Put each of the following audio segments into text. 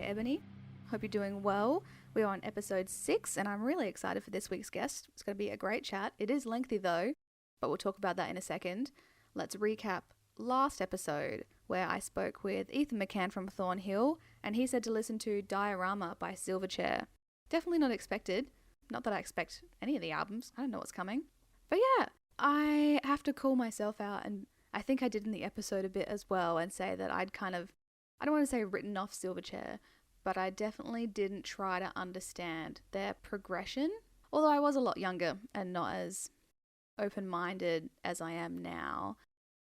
Ebony. Hope you're doing well. We are on episode 6 and I'm really excited for this week's guest. It's going to be a great chat. It is lengthy though, but we'll talk about that in a second. Let's recap last episode where I spoke with Ethan McCann from Thornhill and he said to listen to Diorama by Silverchair. Definitely not expected. Not that I expect any of the albums. I don't know what's coming. But yeah, I have to call myself out, and I think I did in the episode a bit as well, and say that I'd kind of, I don't want to say written off Silverchair, but I definitely didn't try to understand their progression. Although I was a lot younger and not as open-minded as I am now.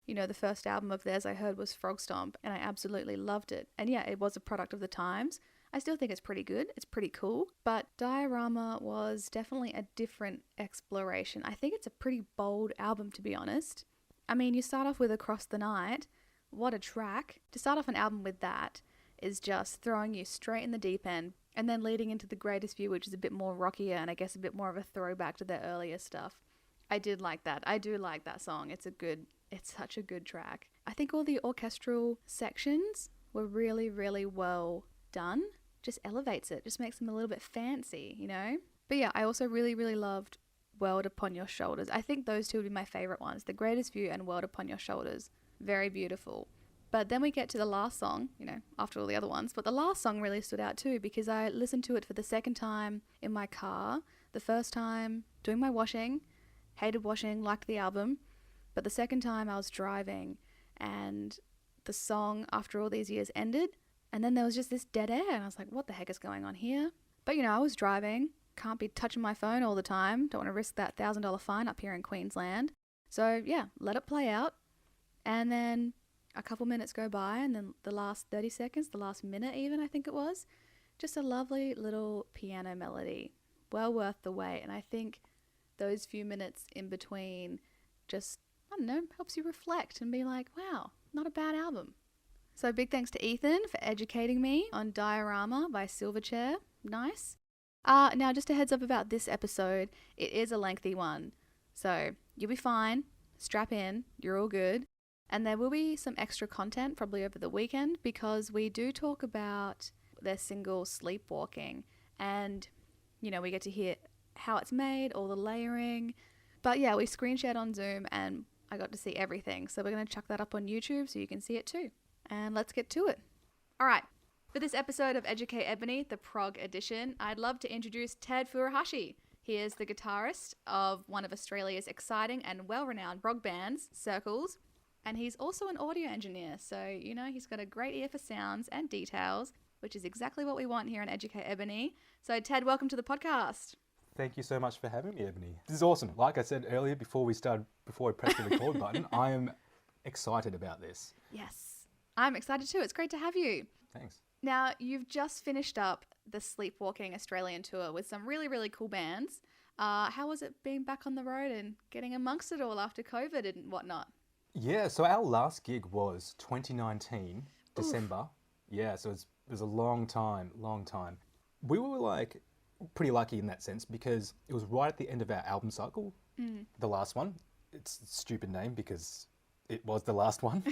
You know, the first album of theirs I heard was Frog Stomp, and I absolutely loved it. And yeah, it was a product of the times. I still think it's pretty good. It's pretty cool. But Diorama was definitely a different exploration. I think it's a pretty bold album, to be honest. I mean, you start off with Across the Night. What a track. To start off an album with that is just throwing you straight in the deep end, and then leading into The Greatest View, which is a bit more rockier and I guess a bit more of a throwback to their earlier stuff. I did like that. I do like that song. It's such a good track. I think all the orchestral sections were really, really well done. Just elevates it, just makes them a little bit fancy, you know? But yeah, I also really, really loved World Upon Your Shoulders. I think those two would be my favorite ones, The Greatest View and World Upon Your Shoulders. Very beautiful. But then we get to the last song, you know, after all the other ones. But the last song really stood out too because I listened to it for the second time in my car. The first time doing my washing, hated washing, liked the album. But the second time I was driving and the song after all these years ended. And then there was just this dead air and I was like, what the heck is going on here? But you know, I was driving, can't be touching my phone all the time, don't want to risk that $1,000 fine up here in Queensland. So yeah, let it play out. And then a couple minutes go by and then the last 30 seconds, the last minute even I think it was, just a lovely little piano melody. Well worth the wait. And I think those few minutes in between just, I don't know, helps you reflect and be like, wow, not a bad album. So big thanks to Ethan for educating me on Diorama by Silverchair. Nice. Now just a heads up about this episode. It is a lengthy one. So you'll be fine. Strap in. You're all good. And there will be some extra content probably over the weekend because we do talk about their single Sleepwalking. And, you know, we get to hear how it's made, all the layering. But yeah, we screen shared on Zoom and I got to see everything. So we're going to chuck that up on YouTube so you can see it too. And let's get to it. All right, for this episode of Educate Ebony, the prog edition, I'd love to introduce Ted Furuhashi. He is the guitarist of one of Australia's exciting and well-renowned prog bands, Circles, and he's also an audio engineer, so, you know, he's got a great ear for sounds and details, which is exactly what we want here on Educate Ebony. So, Ted, welcome to the podcast. Thank you so much for having me, Ebony. This is awesome. Like I said earlier, before I pressed the record button, I am excited about this. Yes. I'm excited too. It's great to have you. Thanks. Now, you've just finished up the Sleepwalking Australian tour with some really, really cool bands. How was it being back on the road and getting amongst it all after COVID and whatnot? Yeah, so our last gig was 2019, December. Oof. Yeah, so it was a long time. We were like pretty lucky in that sense because it was right at the end of our album cycle, the last one. It's a stupid name because it was the last one.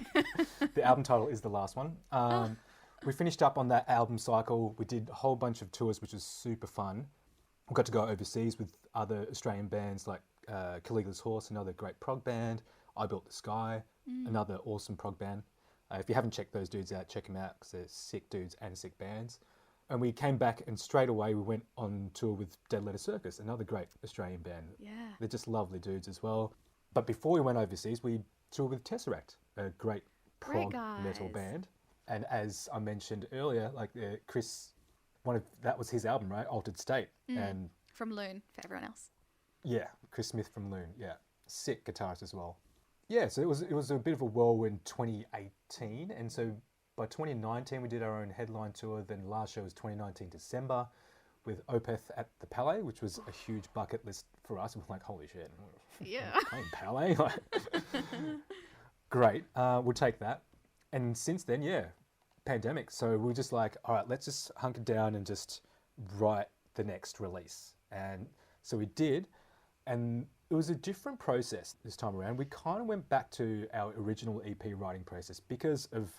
The album title is The Last One. We finished up on that album cycle. We did a whole bunch of tours, which was super fun. We got to go overseas with other Australian bands like Caligula's Horse, another great prog band. I Built the Sky, another awesome prog band. If you haven't checked those dudes out, check them out because they're sick dudes and sick bands. And we came back and straight away we went on tour with Dead Letter Circus, another great Australian band. Yeah. They're just lovely dudes as well. But before we went overseas, we toured with Tesseract, a great prog metal band. And as I mentioned earlier, like Chris, that was his album, right? Altered State. And from Loon, for everyone else. Yeah, Chris Smith from Loon. Yeah, sick guitarist as well. Yeah, so it was a bit of a whirlwind 2018, and so by 2019 we did our own headline tour. Then last show was 2019 December with Opeth at the Palais, which was a huge bucket list for us. We're like, holy shit, yeah, playing Palais, great. We'll take that. And since then, yeah, pandemic. So we were just like, all right, let's just hunker down and just write the next release. And so we did, and it was a different process this time around. We kind of went back to our original EP writing process because of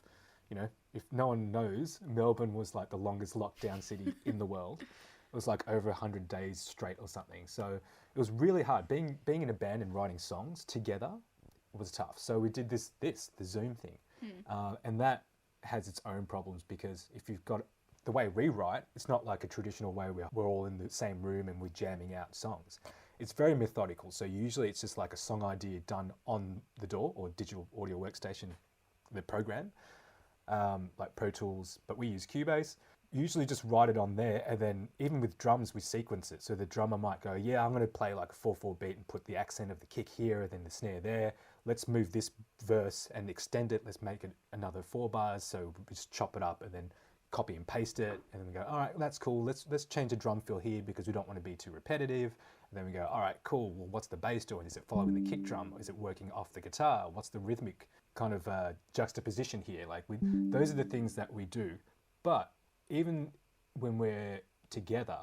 You know, if no one knows, Melbourne was like the longest lockdown city in the world. It was like over 100 days straight or something. So it was really hard. Being in a band and writing songs together was tough. So we did the Zoom thing. And that has its own problems because if you've got the way we write, it's not like a traditional way where we're all in the same room and we're jamming out songs. It's very methodical. So usually it's just like a song idea done on the DAW or digital audio workstation, the program, like Pro Tools, but we use Cubase. Usually just write it on there, and then even with drums we sequence it. So the drummer might go, yeah, I'm going to play like a 4/4 beat and put the accent of the kick here and then the snare there. Let's move this verse and extend it. Let's make it another 4 bars. So we just chop it up and then copy and paste it, and then we go, all right, that's cool. Let's change the drum fill here because we don't want to be too repetitive. And then we go, all right, cool. Well, what's the bass doing? Is it following the kick drum? Is it working off the guitar? What's the rhythmic kind of juxtaposition here? Like those are the things that we do. But even when we're together,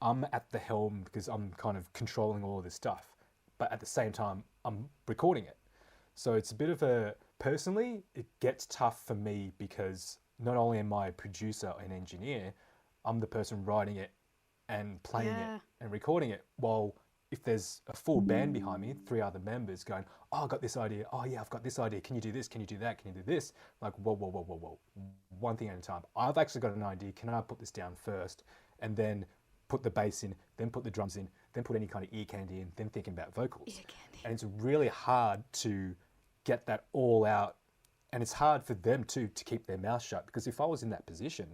I'm at the helm because I'm kind of controlling all of this stuff. But at the same time, I'm recording it. So it's a bit of personally, it gets tough for me because not only am I a producer and engineer, I'm the person writing it and playing it and recording it. While if there's a full band behind me, 3 other members going, oh, I got this idea. Oh yeah, I've got this idea. Can you do this? Can you do that? Can you do this? Like, whoa. One thing at a time. I've actually got an idea. Can I put this down first and then put the bass in, then put the drums in, then put any kind of ear candy in, then thinking about vocals. Ear candy. And it's really hard to get that all out. And it's hard for them too to keep their mouth shut, because if I was in that position,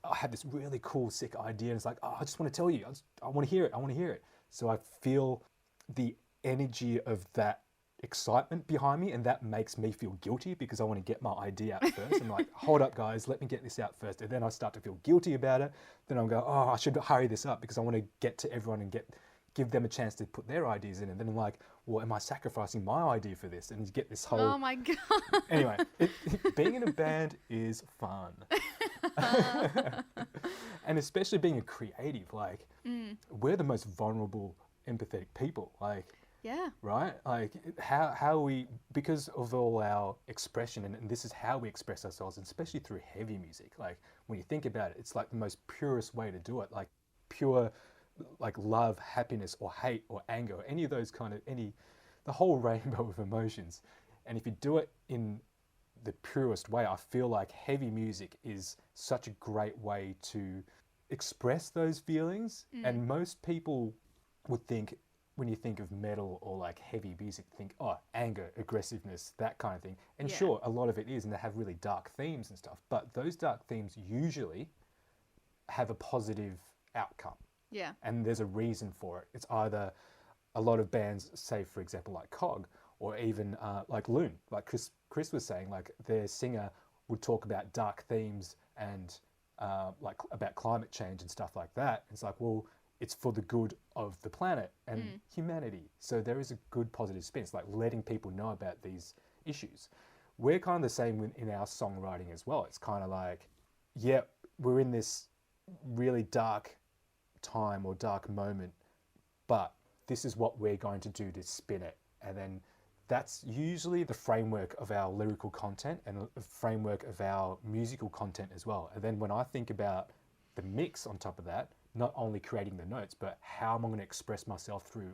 I had this really cool, sick idea, and it's like, oh, I just want to tell you, I want to hear it. So I feel the energy of that excitement behind me, and that makes me feel guilty because I want to get my idea out first. I'm like, hold up, guys, let me get this out first. And then I start to feel guilty about it. Then I'll go, oh, I should hurry this up because I want to get to everyone and give them a chance to put their ideas in. And then I'm like, well, am I sacrificing my idea for this? And you get this whole... Oh my God. Anyway, being in a band is fun. And especially being a creative, like, we're the most vulnerable, empathetic people. Like, yeah. Right? Like, how we, because of all our expression, and this is how we express ourselves, and especially through heavy music. Like, when you think about it, it's like the most purest way to do it. Like, pure, like, love, happiness, or hate, or anger, or any of those kind of, the whole rainbow of emotions. And if you do it in the purest way, I feel like heavy music is such a great way to express those feelings. And most people would think, when you think of metal or like heavy music, think, oh, anger, aggressiveness, that kind of thing. And sure, a lot of it is, and they have really dark themes and stuff, but those dark themes usually have a positive outcome. Yeah. And there's a reason for it. It's either a lot of bands, say for example like Cog, or even like Loon, like Chris was saying, like their singer would talk about dark themes and like about climate change and stuff like that. It's like, well, it's for the good of the planet and humanity. So there is a good positive spin. It's like letting people know about these issues. We're kind of the same in our songwriting as well. It's kind of like, yeah, we're in this really dark time or dark moment, but this is what we're going to do to spin it. And then that's usually the framework of our lyrical content and the framework of our musical content as well. And then when I think about the mix on top of that, not only creating the notes, but how am I going to express myself through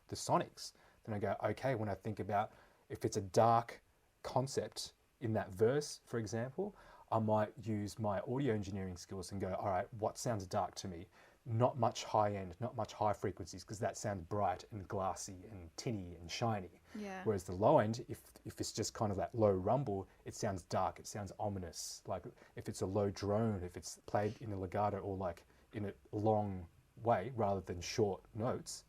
the sonics? Then I go, okay, when I think about if it's a dark concept in that verse, for example, I might use my audio engineering skills and go, all right, what sounds dark to me? Not much high end, not much high frequencies, because that sounds bright and glassy and tinny and shiny. Yeah. Whereas the low end, if it's just kind of that low rumble, it sounds dark, it sounds ominous. Like if it's a low drone, if it's played in a legato or like in a long way rather than short notes,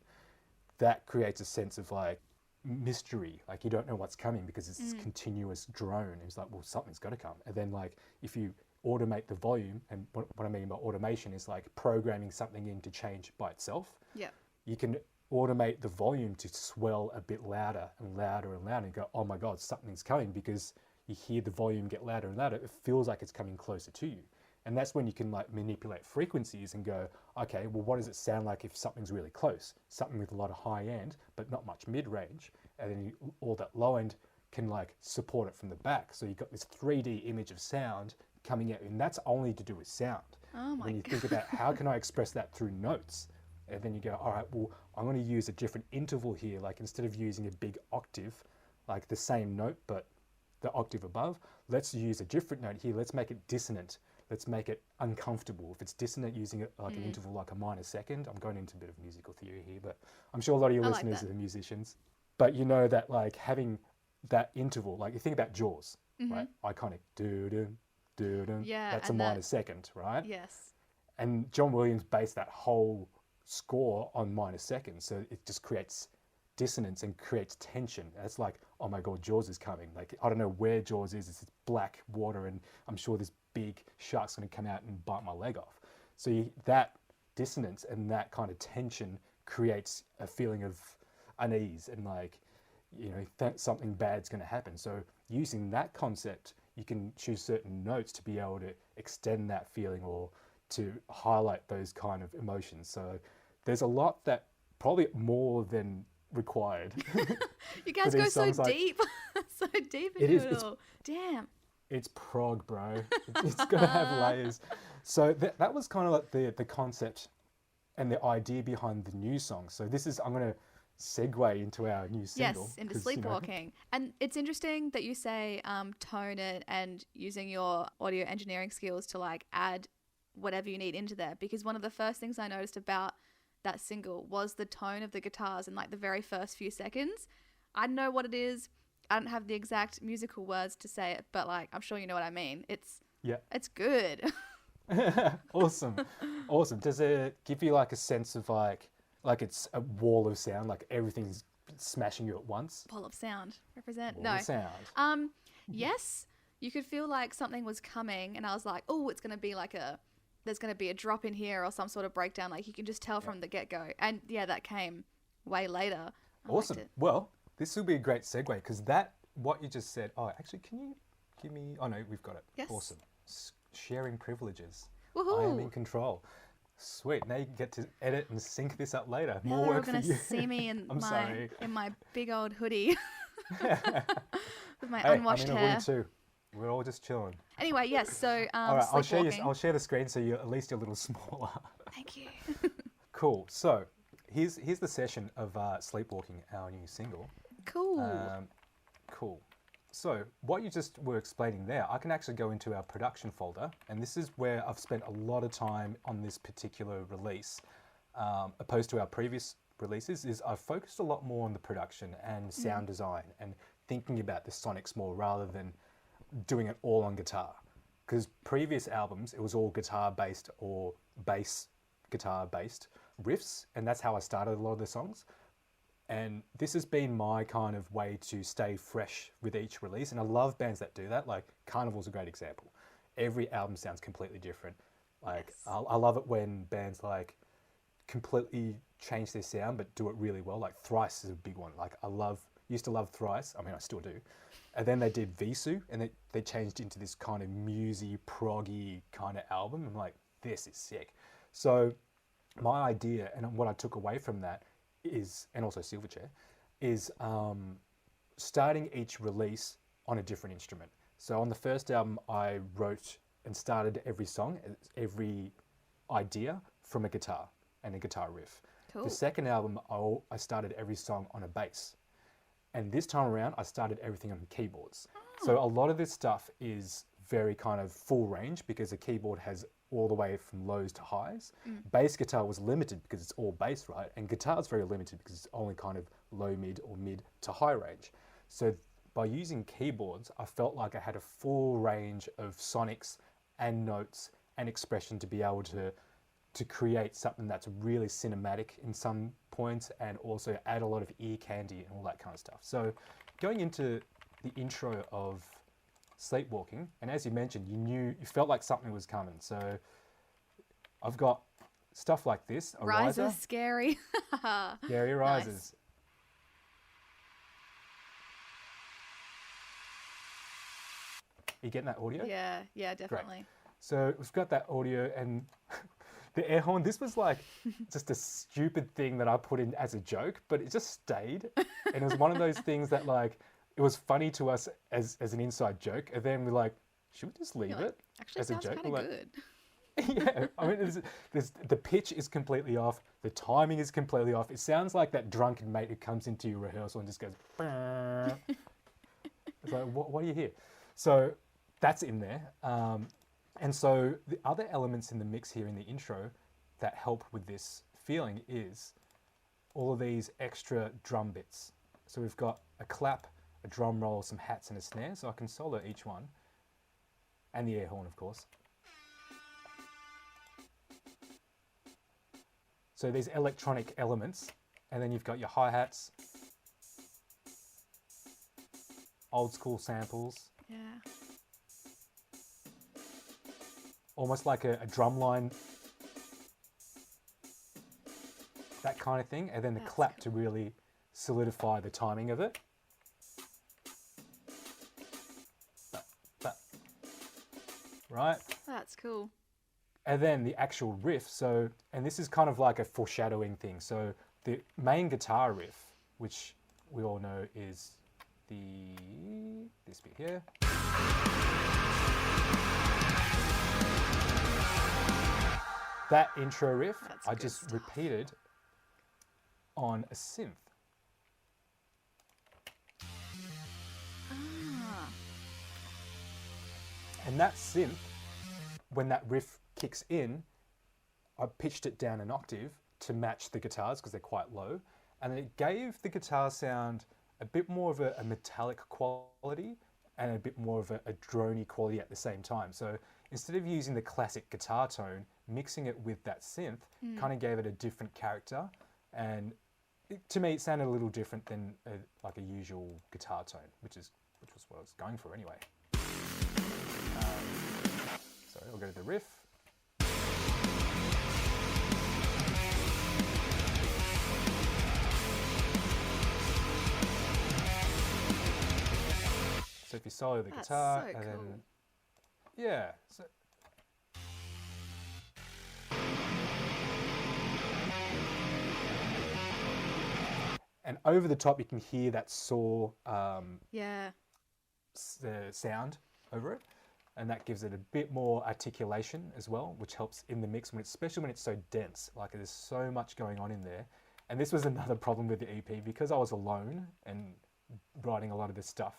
that creates a sense of like mystery. Like you don't know what's coming because it's this continuous drone. It's like, well, something's got to come. And then like if you automate the volume, and what I mean by automation is like programming something in to change by itself. Yeah. You can automate the volume to swell a bit louder and louder and louder and go, oh my God, something's coming, because you hear the volume get louder and louder. It feels like it's coming closer to you. And that's when you can like manipulate frequencies and go, okay, well, what does it sound like if something's really close? Something with a lot of high end, but not much mid range. And then all that low end can like support it from the back. So you've got this 3D image of sound coming out, and that's only to do with sound. Oh my When you God. think about how can I express that through notes, and then you go, all right, well, I'm going to use a different interval here. Like instead of using a big octave, like the same note, but the octave above, let's use a different note here. Let's make it dissonant. Let's make it uncomfortable. If it's dissonant, using it like an interval like a minor second. I'm going into a bit of musical theory here, but I'm sure a lot of your I like listeners that. are musicians. But you know that like having that interval, like you think about Jaws, right? Iconic, do-dum, do-dum. Yeah, That's a and minor second, right? Yes. And John Williams based that whole score on minor seconds, so it just creates dissonance and creates tension. It's like, oh my God, Jaws is coming. Like, I don't know where Jaws is. It's this black water, and I'm sure this big shark's going to come out and bite my leg off. So that dissonance and that kind of tension creates a feeling of unease and like, you know, something bad's going to happen. So using that concept, you can choose certain notes to be able to extend that feeling or to highlight those kind of emotions. So there's a lot that probably more than required. You guys for go these so songs, like, deep, so deep It into is, it it's- all. Damn. it's prog, bro. It's got to have layers. So that was kind of like the concept and the idea behind the new song. So this is, I'm going to segue into our new single. Yes, into 'cause, you know, sleepwalking. And it's interesting that you say tone it and using your audio engineering skills to like add whatever you need into there, because one of the first things I noticed about that single was the tone of the guitars in like the very first few seconds. I know what it is. I don't have the exact musical words to say it, but like I'm sure you know what I mean. It's good. Awesome. Awesome. Does it give you like a sense of like it's a wall of sound, like everything's smashing you at once? Ball of sound. Represent. Wall No. of sound. Yes, you could feel like something was coming and I was like, oh, it's going to be like there's going to be a drop in here or some sort of breakdown. Like you can just tell from the get-go. And yeah, that came way later. I liked Awesome. it. Well, this will be a great segue because what you just said, oh, actually, can you give me, oh no, we've got it. Yes. Awesome. Sharing privileges. Woohoo. I am in control. Sweet. Now you can get to edit and sync this up later. Now More they're all work for going to you. see me in I'm sorry. my big old hoodie with my Hey, unwashed I'm in a hair. hoodie too. We're all just chilling. Anyway, yes. So All right, sleepwalking. I'll share the screen so you're at least a little smaller. Thank you. Cool. So here's the session of Sleepwalking, our new single. Cool. Cool. So what you just were explaining there, I can actually go into our production folder, and this is where I've spent a lot of time on this particular release, opposed to our previous releases. Is I've focused a lot more on the production and sound design and thinking about the sonics more rather than doing it all on guitar. Because previous albums, it was all guitar based or bass guitar based riffs, and that's how I started a lot of the songs. And this has been my kind of way to stay fresh with each release. And I love bands that do that. Like Carnival's a great example. Every album sounds completely different. Like Yes. I love it when bands like completely change their sound but do it really well. Like Thrice is a big one. Like used to love Thrice. I mean, I still do. And then they did Visu, and they changed into this kind of musy, proggy kind of album. I'm like, this is sick. So my idea and what I took away from that is, and also Silverchair, is starting each release on a different instrument. So on the first album, I wrote and started every song, every idea from a guitar and a guitar riff. Cool. The second album, I started every song on a bass. And this time around, I started everything on keyboards. So a lot of this stuff is very kind of full range because a keyboard has all the way from lows to highs. Bass guitar was limited because it's all bass, right? And guitar is very limited because it's only kind of low mid or mid to high range. So by using keyboards, I felt like I had a full range of sonics and notes and expression to be able to create something that's really cinematic in some points and also add a lot of ear candy and all that kind of stuff. So going into the intro of Sleepwalking, and as you mentioned, you felt like something was coming. So I've got stuff like this, a riser. Rises scary. Scary risers. Nice. You getting that audio? Yeah, definitely. So we've got that audio and the air horn. This was like just a stupid thing that I put in as a joke, but it just stayed. And it was one of those things that like it was funny to us as an inside joke, and then we're like, should we just leave You're like, it actually as a sounds joke? kind of We're like, good. yeah, I mean, the pitch is completely off. The timing is completely off. It sounds like that drunken mate who comes into your rehearsal and just goes, "Bah." It's like, what do you hear? So that's in there. And so the other elements in the mix here in the intro that help with this feeling is all of these extra drum bits. So we've got a clap, a drum roll, some hats and a snare. So I can solo each one. And the air horn, of course. So these electronic elements, and then you've got your hi-hats, old school samples, Yeah. almost like a drum line, that kind of thing, and then the That's clap cool. to really solidify the timing of it. Right? That's cool. And then the actual riff, so, and this is kind of like a foreshadowing thing. So the main guitar riff, which we all know is this bit here. That intro riff, That's I good just stuff. repeated on a synth. Ah. And that synth, when that riff kicks in, I pitched it down an octave to match the guitars because they're quite low. And it gave the guitar sound a bit more of a metallic quality and a bit more of a droney quality at the same time. So instead of using the classic guitar tone, mixing it with that synth kind of gave it a different character. And to me, it sounded a little different than like a usual guitar tone, which was what I was going for anyway. Sorry, I'll go to the riff. So if you solo the That's guitar, so and then cool. yeah, so and over the top you can hear that saw Yeah. sound over it, and that gives it a bit more articulation as well, which helps in the mix when it's, especially when it's so dense. Like there's so much going on in there, and this was another problem with the EP because I was alone and writing a lot of this stuff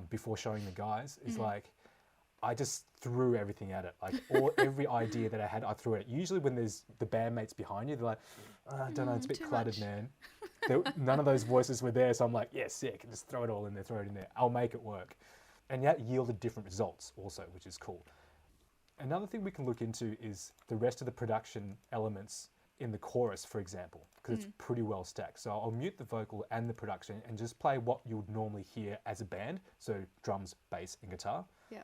before showing the guys. Is like I just threw everything at it. Like every idea that I had, I threw it. Usually when there's the bandmates behind you, they're like, I don't know, it's a bit too cluttered, much." man. None of those voices were there, so I'm like, yeah, sick. Just throw it all in there, throw it in there. I'll make it work. And that yielded different results also, which is cool. Another thing we can look into is the rest of the production elements in the chorus, for example, because it's pretty well stacked. So I'll mute the vocal and the production and just play what you would normally hear as a band. So drums, bass, and guitar. Yeah.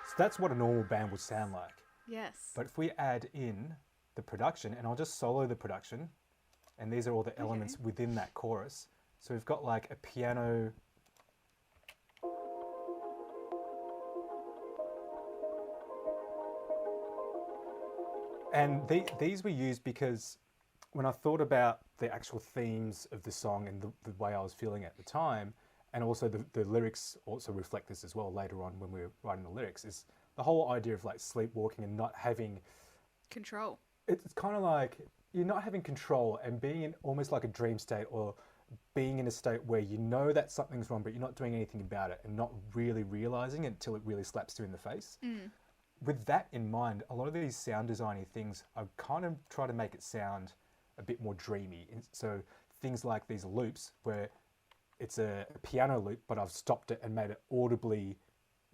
So that's what a normal band would sound like. Yes. But if we add in the production, and I'll just solo the production, and these are all the elements within that chorus. So we've got like a piano. And these were used because when I thought about the actual themes of the song and the way I was feeling at the time, and also the lyrics also reflect this as well later on when we were writing the lyrics, is the whole idea of like sleepwalking and not having, Control. it's kind of like you're not having control and being in almost like a dream state, or being in a state where you know that something's wrong but you're not doing anything about it and not really realizing it until it really slaps you in the face. With that in mind, a lot of these sound designy things, I kind of try to make it sound a bit more dreamy. So things like these loops where it's a piano loop, but I've stopped it and made it audibly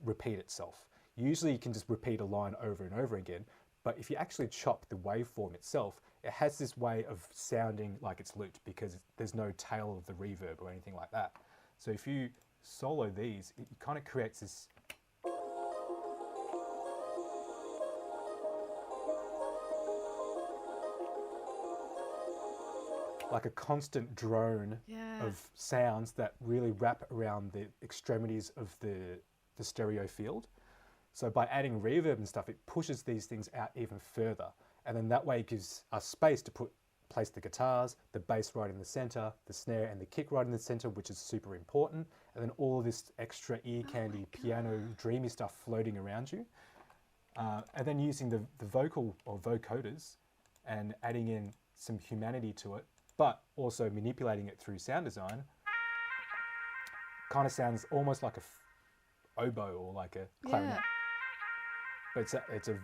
repeat itself. Usually you can just repeat a line over and over again, but if you actually chop the waveform itself, it has this way of sounding like it's looped because there's no tail of the reverb or anything like that. So if you solo these, it kind of creates this like a constant drone Yeah. of sounds that really wrap around the extremities of the stereo field. So by adding reverb and stuff, it pushes these things out even further. And then that way it gives us space to place the guitars, the bass right in the center, the snare and the kick right in the center, which is super important. And then all of this extra ear candy, piano, dreamy stuff floating around you. And then using the vocal or vocoders and adding in some humanity to it, but also manipulating it through sound design, kind of sounds almost like a oboe or like a clarinet. Yeah. But it's a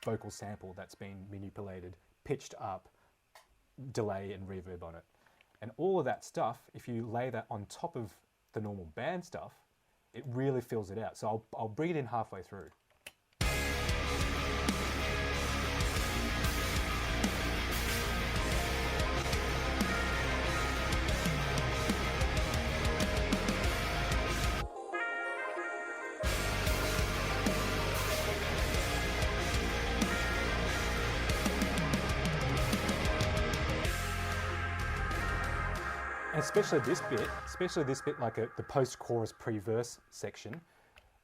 vocal sample that's been manipulated, pitched up, delay and reverb on it. And all of that stuff, if you lay that on top of the normal band stuff, it really fills it out. So I'll bring it in halfway through. And especially this bit like the post-chorus pre-verse section,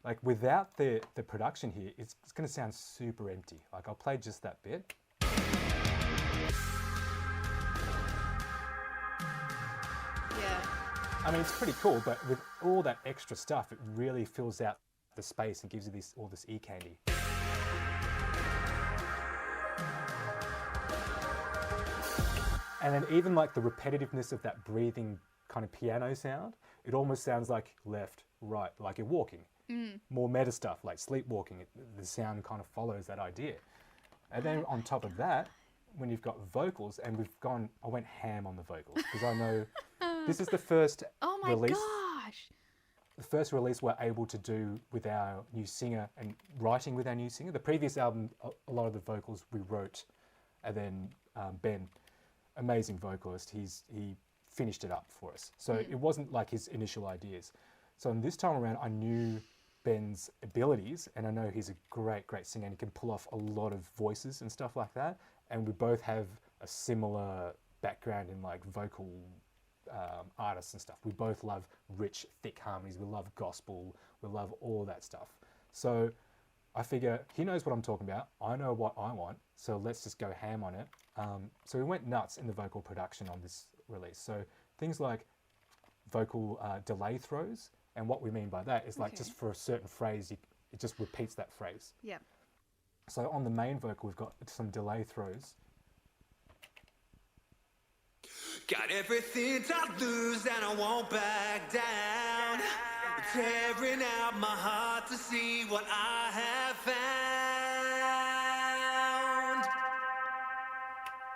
like without the production here, it's going to sound super empty. Like I'll play just that bit. Yeah. I mean, it's pretty cool, but with all that extra stuff, it really fills out the space and gives you all this ear candy. And then even like the repetitiveness of that breathing kind of piano sound, it almost sounds like left, right, like you're walking. More meta stuff like sleepwalking, the sound kind of follows that idea. And then on top of that, when you've got vocals, and I went ham on the vocals because I know this is the first Oh my release. gosh. The first release we're able to do with our new singer and writing with our new singer. The previous album, a lot of the vocals we wrote, and then Ben, amazing vocalist, he finished it up for us. So it wasn't like his initial ideas. So in this time around, I knew Ben's abilities, and I know he's a great singer, and he can pull off a lot of voices and stuff like that. And we both have a similar background in like vocal artists and stuff. We both love rich, thick harmonies. We love gospel. We love all that stuff. So I figure he knows what I'm talking about. I know what I want. So let's just go ham on it. So we went nuts in the vocal production on this release. So things like vocal delay throws. And what we mean by that is like just for a certain phrase, it just repeats that phrase. Yeah. So on the main vocal, we've got some delay throws. Got everything to lose and I won't back down. Tearing out my heart to see what I have found.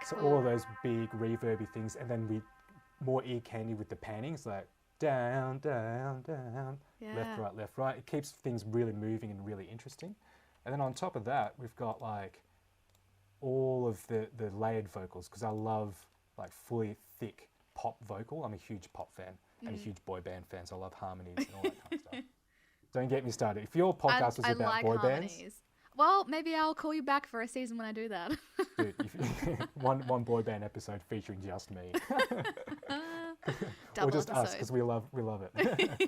So all of those big reverby things, and then more ear candy with the pannings, like down, down, down, left, right. It keeps things really moving and really interesting. And then on top of that, we've got like all of the layered vocals, because I love like fully thick pop vocal. I'm a huge pop fan and a huge boy band fan, so I love harmonies and all that kind of stuff. Don't get me started. If your podcast was about like boy harmonies. bands, Well, maybe I'll call you back for a season when I do that. dude, one boy band episode featuring just me, Double or just us, episode. because we love it.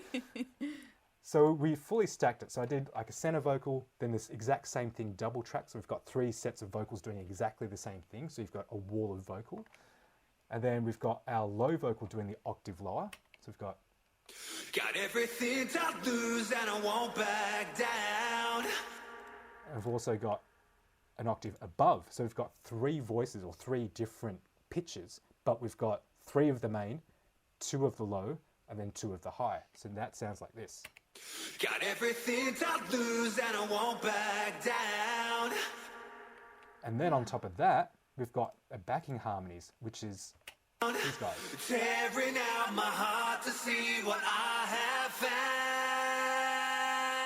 So we fully stacked it. So I did like a center vocal, then this exact same thing double track. So we've got 3 sets of vocals doing exactly the same thing. So you've got a wall of vocal. And then we've got our low vocal doing the octave lower. So we've got everything to lose and I won't back down. And we've also got an octave above. So we've got 3 voices or 3 different pitches, but we've got 3 of the main, 2 of the low, and then 2 of the high. So that sounds like this. Got everything to lose and I won't back down. And then on top of that, we've got a backing harmonies, which is these guys. Tearing out my heart to see what I have found.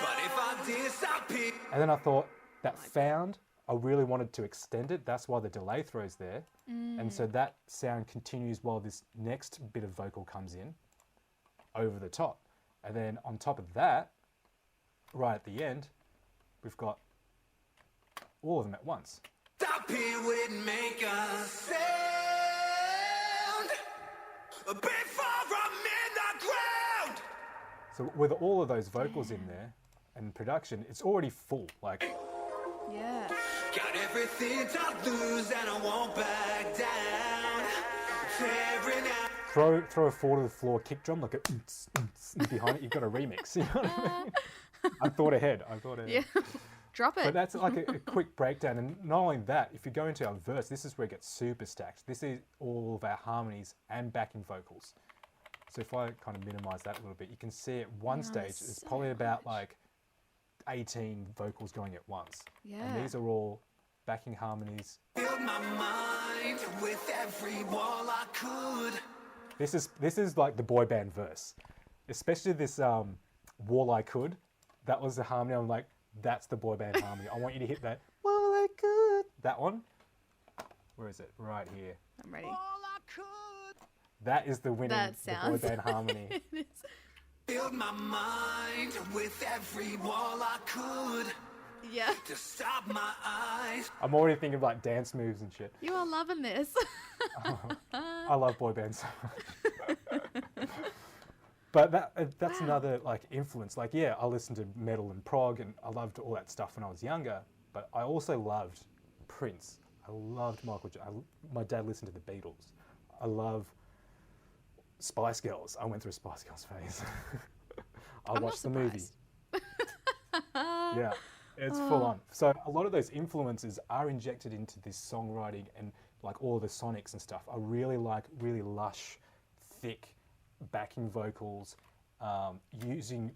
But if I disappear. And then I thought that found, I really wanted to extend it. That's why the delay throw's there. And so that sound continues while this next bit of vocal comes in over the top. And then on top of that, right at the end, we've got all of them at once. Stop here wouldn't make a sound. before I'm in the ground. So with all of those vocals in there and production, it's already full. Like, Yeah. Got everything to lose and I won't back down. Tearing out. throw a four to the floor kick drum, like a behind it, you've got a remix. You know what I mean? I thought ahead. Yeah. Drop it. But that's like a quick breakdown. And not only that, if you go into our verse, this is where it gets super stacked. This is all of our harmonies and backing vocals. So if I kind of minimize that a little bit, you can see at one stage, it's so probably about much. like 18 vocals going at once. Yeah. And these are all backing harmonies. Filled my mind with every wall I could. This is like the boy band verse. Especially this Wall I Could. That was the harmony. I'm like, that's the boy band harmony. I want you to hit that Wall I Could. That one. Where is it? Right here. I'm ready. All I could. That is the winning That the boy sounds- band harmony. It is. Filled my mind with every wall I could. Yeah. To stop my eyes. I'm already thinking of like dance moves and shit. You are loving this. I love boy bands so much. But that's another like influence. Like, yeah, I listened to metal and prog and I loved all that stuff when I was younger, but I also loved Prince. I loved Michael Jackson. My dad listened to the Beatles. I love Spice Girls. I went through a Spice Girls phase. I I'm not watched the movie. surprised. Yeah, it's full on. So a lot of those influences are injected into this songwriting, and like all the sonics and stuff. I really like really lush, thick backing vocals,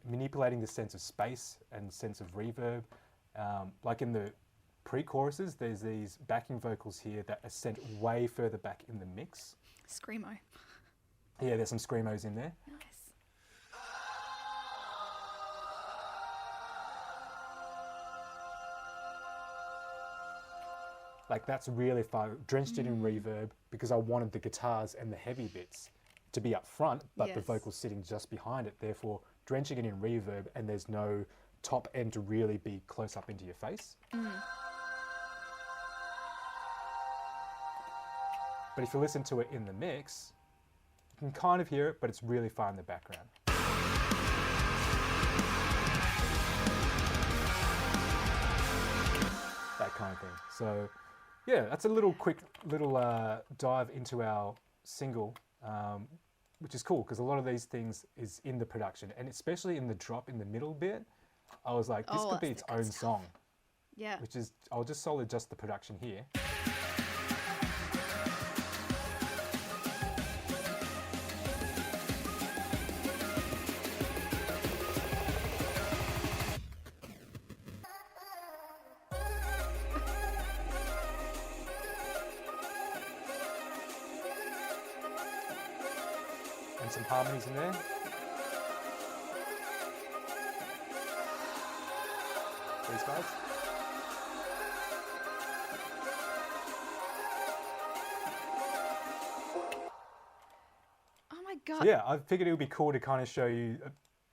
manipulating the sense of space and sense of reverb. Like in the pre-choruses, there's these backing vocals here that are sent way further back in the mix. Screamo. Yeah, there's some screamos in there. Nice. Like that's really fun. Drenched it in reverb because I wanted the guitars and the heavy bits to be up front, but the Yes. vocals sitting just behind it. Therefore, drenching it in reverb, and there's no top end to really be close up into your face. But if you listen to it in the mix, you can kind of hear it, but it's really far in the background. That kind of thing. So, yeah, that's a little quick dive into our single, which is cool because a lot of these things is in the production, and especially in the drop in the middle bit. I was like, this Oh, could be that's its the good own stuff. song, Yeah. which is I'll just solo just the production here. And some harmonies in there. These guys. Oh my god. So yeah, I figured it would be cool to kind of show you,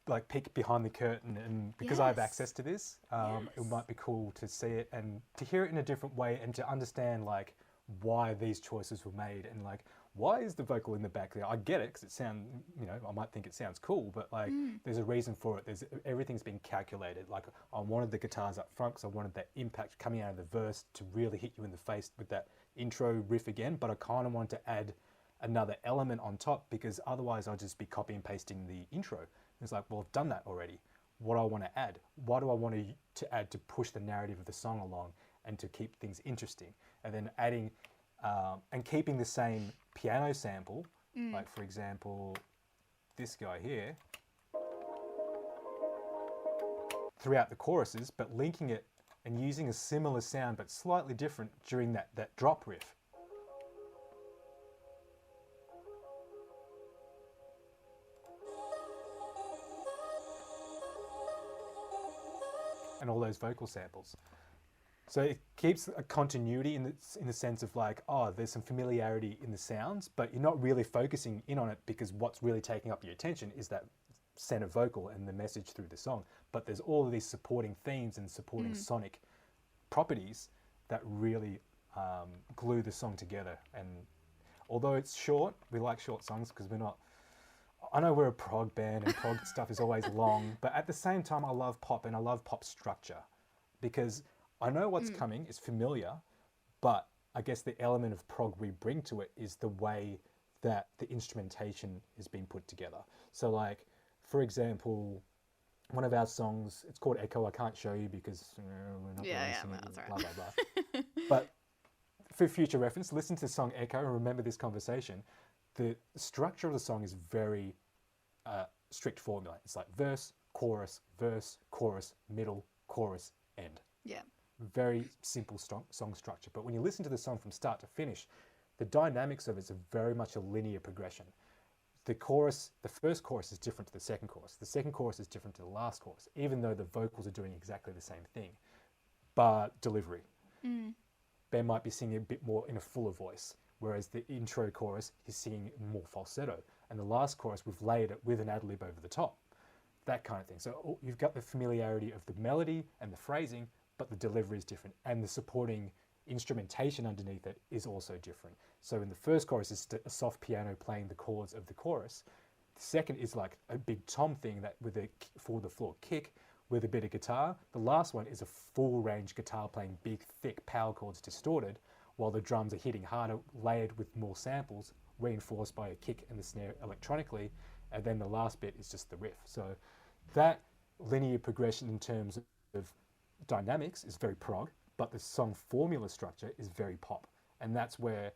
like, peek behind the curtain, and because I have Yes. access to this, Yes. it might be cool to see it and to hear it in a different way and to understand like why these choices were made and like why is the vocal in the back there. I get it because it sound, I might think it sounds cool, but like there's a reason for it. Everything's been calculated. Like I wanted the guitars up front because I wanted that impact coming out of the verse to really hit you in the face with that intro riff again, but I kind of wanted to add another element on top because otherwise I'll just be copy and pasting the intro. It's like, well, I've done that already. What do I want to add? What do I want to add to push the narrative of the song along and to keep things interesting? And then adding and keeping the same piano sample, like for example, this guy here, throughout the choruses, but linking it and using a similar sound but slightly different during that drop riff. And all those vocal samples. So it keeps a continuity in the sense of like, oh, there's some familiarity in the sounds, but you're not really focusing in on it because what's really taking up your attention is that center vocal and the message through the song. But there's all of these supporting themes and supporting sonic properties that really glue the song together. And Although it's short, we like short songs because we're not. I know we're a prog band and prog stuff is always long, but at the same time, I love pop and I love pop structure because I know what's coming, it's familiar, but I guess the element of prog we bring to it is the way that the instrumentation is being put together. So, like, for example, one of our songs, it's called Echo. I can't show you because we're not releasing it, that's all right. blah, blah, blah. But for future reference, listen to the song Echo and remember this conversation. The structure of the song is very strict formula. It's like verse, chorus, middle, chorus, end. Yeah. Very simple song structure. But when you listen to the song from start to finish, the dynamics of it's very much a linear progression. The chorus, the first chorus is different to the second chorus. The second chorus is different to the last chorus, even though the vocals are doing exactly the same thing. But delivery. Ben might be singing a bit more in a fuller voice, whereas the intro chorus, he's singing more falsetto. And the last chorus, we've layered it with an ad-lib over the top. That kind of thing. So you've got the familiarity of the melody and the phrasing, but the delivery is different. And the supporting instrumentation underneath it is also different. So in the first chorus, it's a soft piano playing the chords of the chorus. The second is like a big tom thing that with a forward the floor kick with a bit of guitar. The last one is a full range guitar playing big, thick power chords distorted, while the drums are hitting harder, layered with more samples, reinforced by a kick and the snare electronically. And then the last bit is just the riff. So that linear progression in terms of dynamics is very prog, but the song formula structure is very pop. And that's where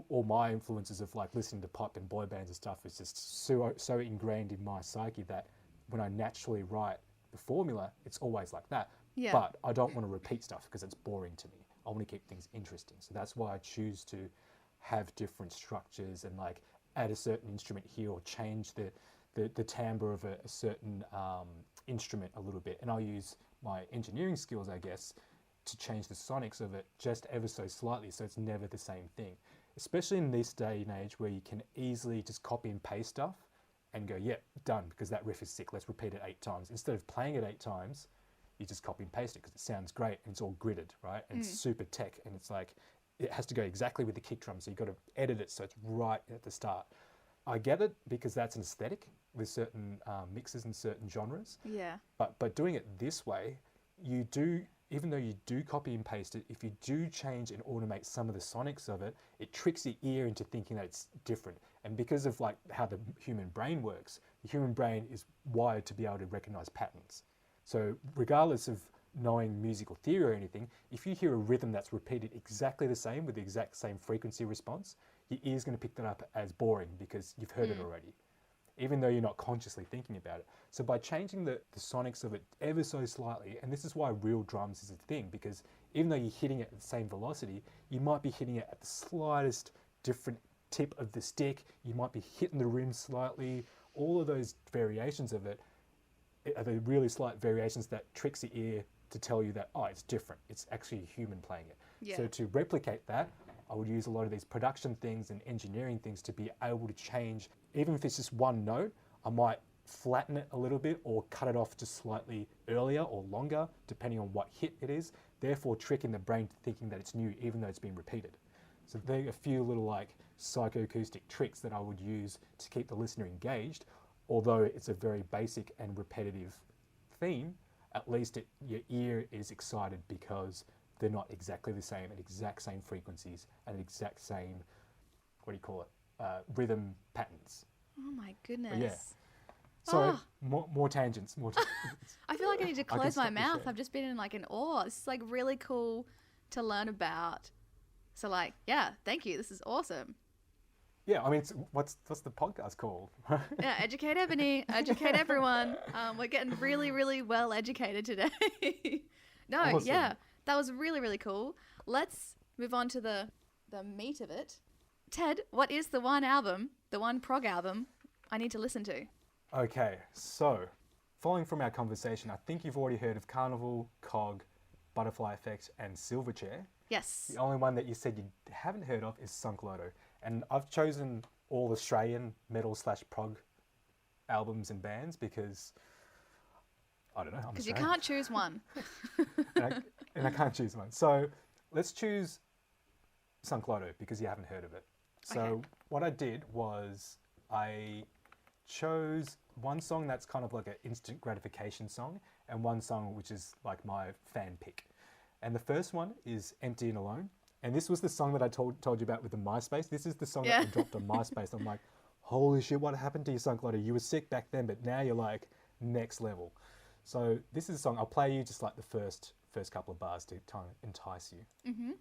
all my influences of like listening to pop and boy bands and stuff is just so ingrained in my psyche that when I naturally write the formula, it's always like that. Yeah. But I don't want to repeat stuff because it's boring to me. I want to keep things interesting. So that's why I choose to have different structures and like add a certain instrument here or change the timbre of a certain instrument a little bit. And I'll use my engineering skills, I guess, to change the sonics of it just ever so slightly so it's never the same thing. Especially in this day and age where you can easily just copy and paste stuff and go, yeah, done, because that riff is sick, let's repeat it 8 times. Instead of playing it 8 times, you just copy and paste it because it sounds great and it's all gridded, right? And it's super tech and it's like, it has to go exactly with the kick drum, so you've got to edit it so it's right at the start. I get it because that's an aesthetic with certain mixes and certain genres. Yeah. But doing it this way, you do, even though you do copy and paste it, if you do change and automate some of the sonics of it, it tricks your ear into thinking that it's different. And because of like how the human brain works, the human brain is wired to be able to recognize patterns. So regardless of knowing musical theory or anything, if you hear a rhythm that's repeated exactly the same with the exact same frequency response, your ear's going to pick that up as boring because you've heard it already, even though you're not consciously thinking about it. So by changing the sonics of it ever so slightly, and this is why real drums is a thing, because even though you're hitting it at the same velocity, you might be hitting it at the slightest different tip of the stick, you might be hitting the rim slightly, all of those variations of it are the really slight variations that tricks the ear to tell you that, oh, it's different. It's actually a human playing it. Yeah. So to replicate that, I would use a lot of these production things and engineering things to be able to change. Even if it's just one note, I might flatten it a little bit or cut it off just slightly earlier or longer, depending on what hit it is, therefore tricking the brain to thinking that it's new, even though it's been repeated. So there are a few little like psychoacoustic tricks that I would use to keep the listener engaged. Although it's a very basic and repetitive theme, at least your ear is excited because they're not exactly the same at exact same frequencies and exact same, rhythm patterns. Oh my goodness. But yeah. So more tangents, more tangents. I feel like I need to can close my stop the mouth. show. I've just been in like an awe. This is like really cool to learn about. So like, yeah, thank you. This is awesome. Yeah, I mean, what's the podcast called? Yeah, educate Ebony, educate everyone. We're getting really, really well educated today. No, Awesome. yeah, that was really, really cool. Let's move on to the meat of it. Ted, what is the one prog album I need to listen to? Okay, so following from our conversation, I think you've already heard of Carnival, Cog, Butterfly Effect, and Silverchair. Yes. The only one that you said you haven't heard of is Sunk Loto. And I've chosen all Australian metal/prog albums and bands because, I don't know, I'm Because you Australian. can't choose one. and I can't choose one. So let's choose Sunk Loto because you haven't heard of it. So Okay. what I did was I chose one song that's kind of like an instant gratification song and one song which is like my fan pick. And the first one is Empty and Alone. And this was the song that I told you about with the MySpace. This is the song that I dropped on MySpace. I'm like, holy shit, what happened to you, Sunklotter? You were sick back then, but now you're like next level. So this is a song, I'll play you just like the first couple of bars to kind of entice you. Mm-hmm.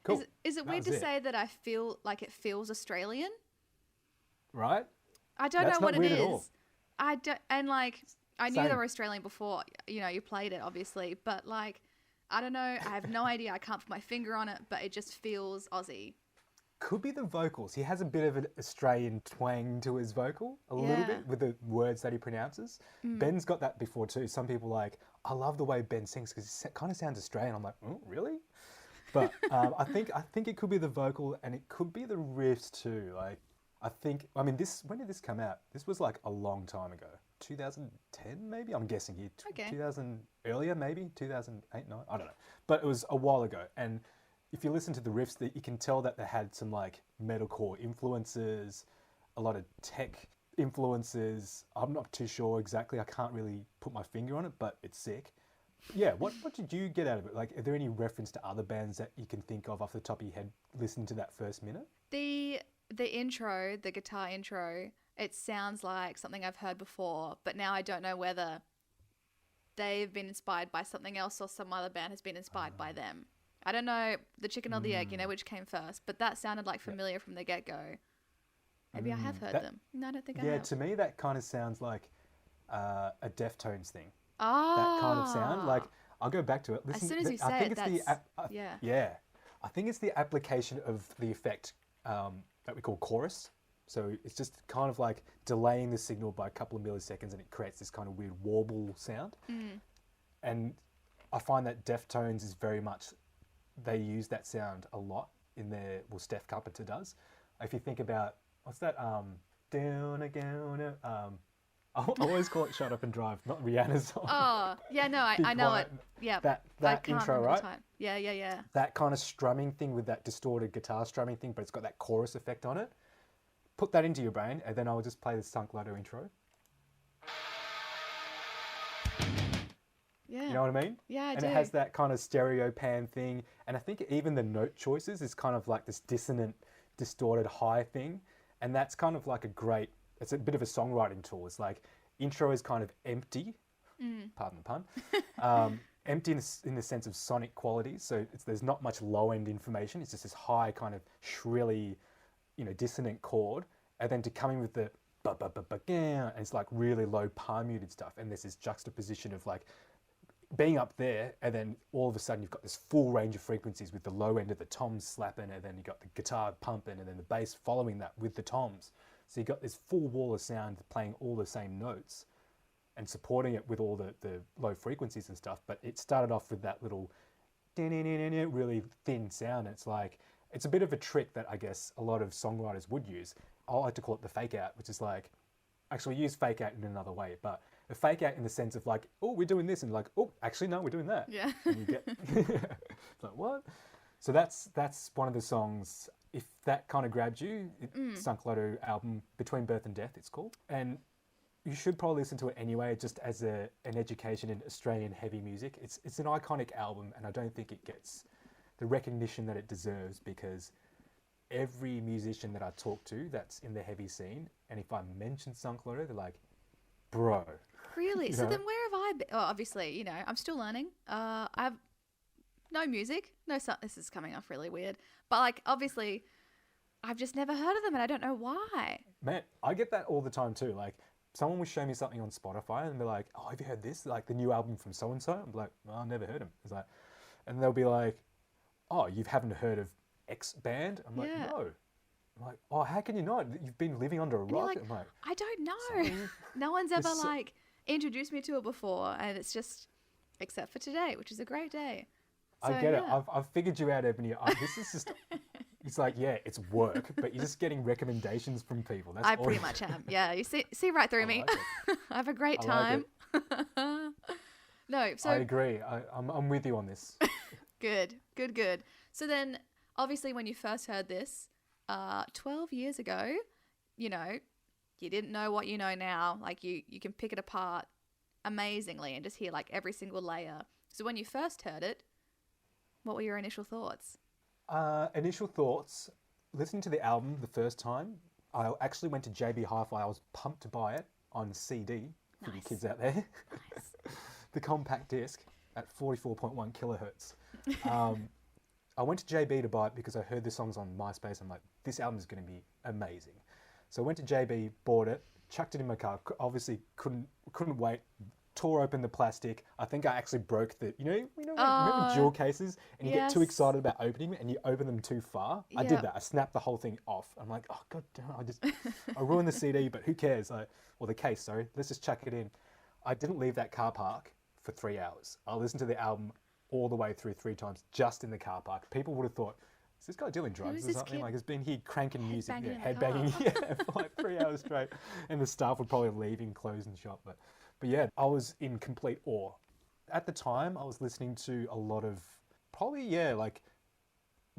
Cool. Is it That weird was to say that I feel like it feels Australian? Right? I don't That's know what not it weird at all. is. I don't, and like I knew they Same. were Australian before. You know, you played it obviously, but like I don't know. I have no idea. I can't put my finger on it, but it just feels Aussie. Could be the vocals. He has a bit of an Australian twang to his vocal, a little Yeah. bit, with the words that he pronounces. Ben's got that before too. Some people like, I love the way Ben sings because it kind of sounds Australian. I'm like, oh, really? But I think it could be the vocal and it could be the riffs too. Like, I mean, when did this come out? This was like a long time ago. 2010 maybe? I'm guessing here. Okay. 2000, earlier maybe? 2008, 9? I don't know. But it was a while ago. And if you listen to the riffs, you can tell that they had some like metalcore influences, a lot of tech influences. I'm not too sure exactly. I can't really put my finger on it, but it's sick. Yeah, what did you get out of it? Like, are there any reference to other bands that you can think of off the top of your head listening to that first minute? The intro, the guitar intro, it sounds like something I've heard before, but now I don't know whether they've been inspired by something else or some other band has been inspired by them. I don't know the chicken or the egg, you know, which came first, but that sounded like familiar from the get-go. Maybe I have heard them. No, I don't think I Yeah, have. to me that kind of sounds like a Deftones thing. Ah, That kind of sound. Like, I'll go back to it. Listen, as soon as you I say think it, it's that's yeah. yeah. I think it's the application of the effect that we call chorus. So it's just kind of like delaying the signal by a couple of milliseconds and it creates this kind of weird warble sound. And I find that Deftones is very much, they use that sound a lot in their, well, Steph Carpenter does. If you think about, what's that, down again, I always call it Shut Up and Drive, not Rihanna's song. Oh, yeah, no, Be I know Quiet. it. Yeah. That I can't intro, remember the right? time. Yeah. That kind of strumming thing with that distorted guitar strumming thing, but it's got that chorus effect on it. Put that into your brain, and then I'll just play the Sunk Loto intro. Yeah. You know what I mean? Yeah, I and do. it has that kind of stereo pan thing, and I think even the note choices is kind of like this dissonant, distorted high thing, and that's kind of like it's a bit of a songwriting tool. It's like intro is kind of empty, pardon the pun, empty in the sense of sonic qualities. So there's not much low end information. It's just this high kind of shrilly, dissonant chord, and then to come in with the ba ba ba ba, and it's like really low palm muted stuff, and there's this juxtaposition of like being up there, and then all of a sudden you've got this full range of frequencies with the low end of the toms slapping, and then you've got the guitar pumping, and then the bass following that with the toms. So you've got this full wall of sound playing all the same notes and supporting it with all the low frequencies and stuff. But it started off with that little really thin sound. It's a bit of a trick that I guess a lot of songwriters would use. I like to call it the fake out, which is like, actually use fake out in another way, but a fake out in the sense of like, oh, we're doing this, and like, oh, actually, no, we're doing that. Yeah. And you get, it's like, what? So that's one of the songs, if that kind of grabbed you, Sunk Loto album, Between Birth and Death, it's called. And you should probably listen to it anyway, just as an education in Australian heavy music. It's an iconic album, and I don't think it gets the recognition that it deserves, because every musician that I talk to that's in the heavy scene, and if I mention Sunklater, they're like, bro. Really? So know? then where have I been? Oh, obviously, you know, I'm still learning. I've no music. This is coming off really weird. But like, obviously, I've just never heard of them and I don't know why. Man, I get that all the time too. Like, someone will show me something on Spotify and be like, oh, have you heard this? Like the new album from so-and-so? I'm like, oh, I've never heard him. It's like, and they'll be like, oh, you haven't heard of X band? I'm like, Yeah. no. I'm like, oh, how can you not? You've been living under a And you're rock. like, I'm like, I don't know. sorry. No one's ever This- like introduced me to it before, and it's just, except for today, which is a great day. So, I get it. yeah. I've figured you out, Ebony. This is just, it's like, yeah, it's work, but you're just getting recommendations from people. That's I all pretty you- much am. Yeah, you see right through I me. like I have a great I like time. No, so I agree. I'm with you on this. good. So then, obviously, when you first heard this, 12 years ago, you know, you didn't know what you know now. Like you can pick it apart amazingly and just hear like every single layer. So when you first heard it, what were your initial thoughts? Initial thoughts, listening to the album the first time, I actually went to JB Hi-Fi. I was pumped to buy it on CD for you Nice. kids out there. Nice. The compact disc at 44.1 kilohertz. I went to JB to buy it because I heard the songs on MySpace. I'm like, this album is going to be amazing. So I went to JB, bought it, chucked it in my car. Obviously, couldn't wait. Tore open the plastic. I think I actually broke the. Remember jewel cases, and you get too yes. excited about opening them, and you open them too far. I Yep. did that. I snapped the whole thing off. I'm like, oh god damn! I ruined the CD, but who cares? Or the case. Sorry. Let's just chuck it in. I didn't leave that car park for 3 hours. I listened to the album all the way through 3 times just in the car park. People would have thought, is this guy doing drugs is or this something? kid Like, he's been here cranking music, headbanging in the headbanging, for like 3 hours straight. And the staff would probably leave in clothes and shop. But yeah, I was in complete awe. At the time, I was listening to a lot of, like,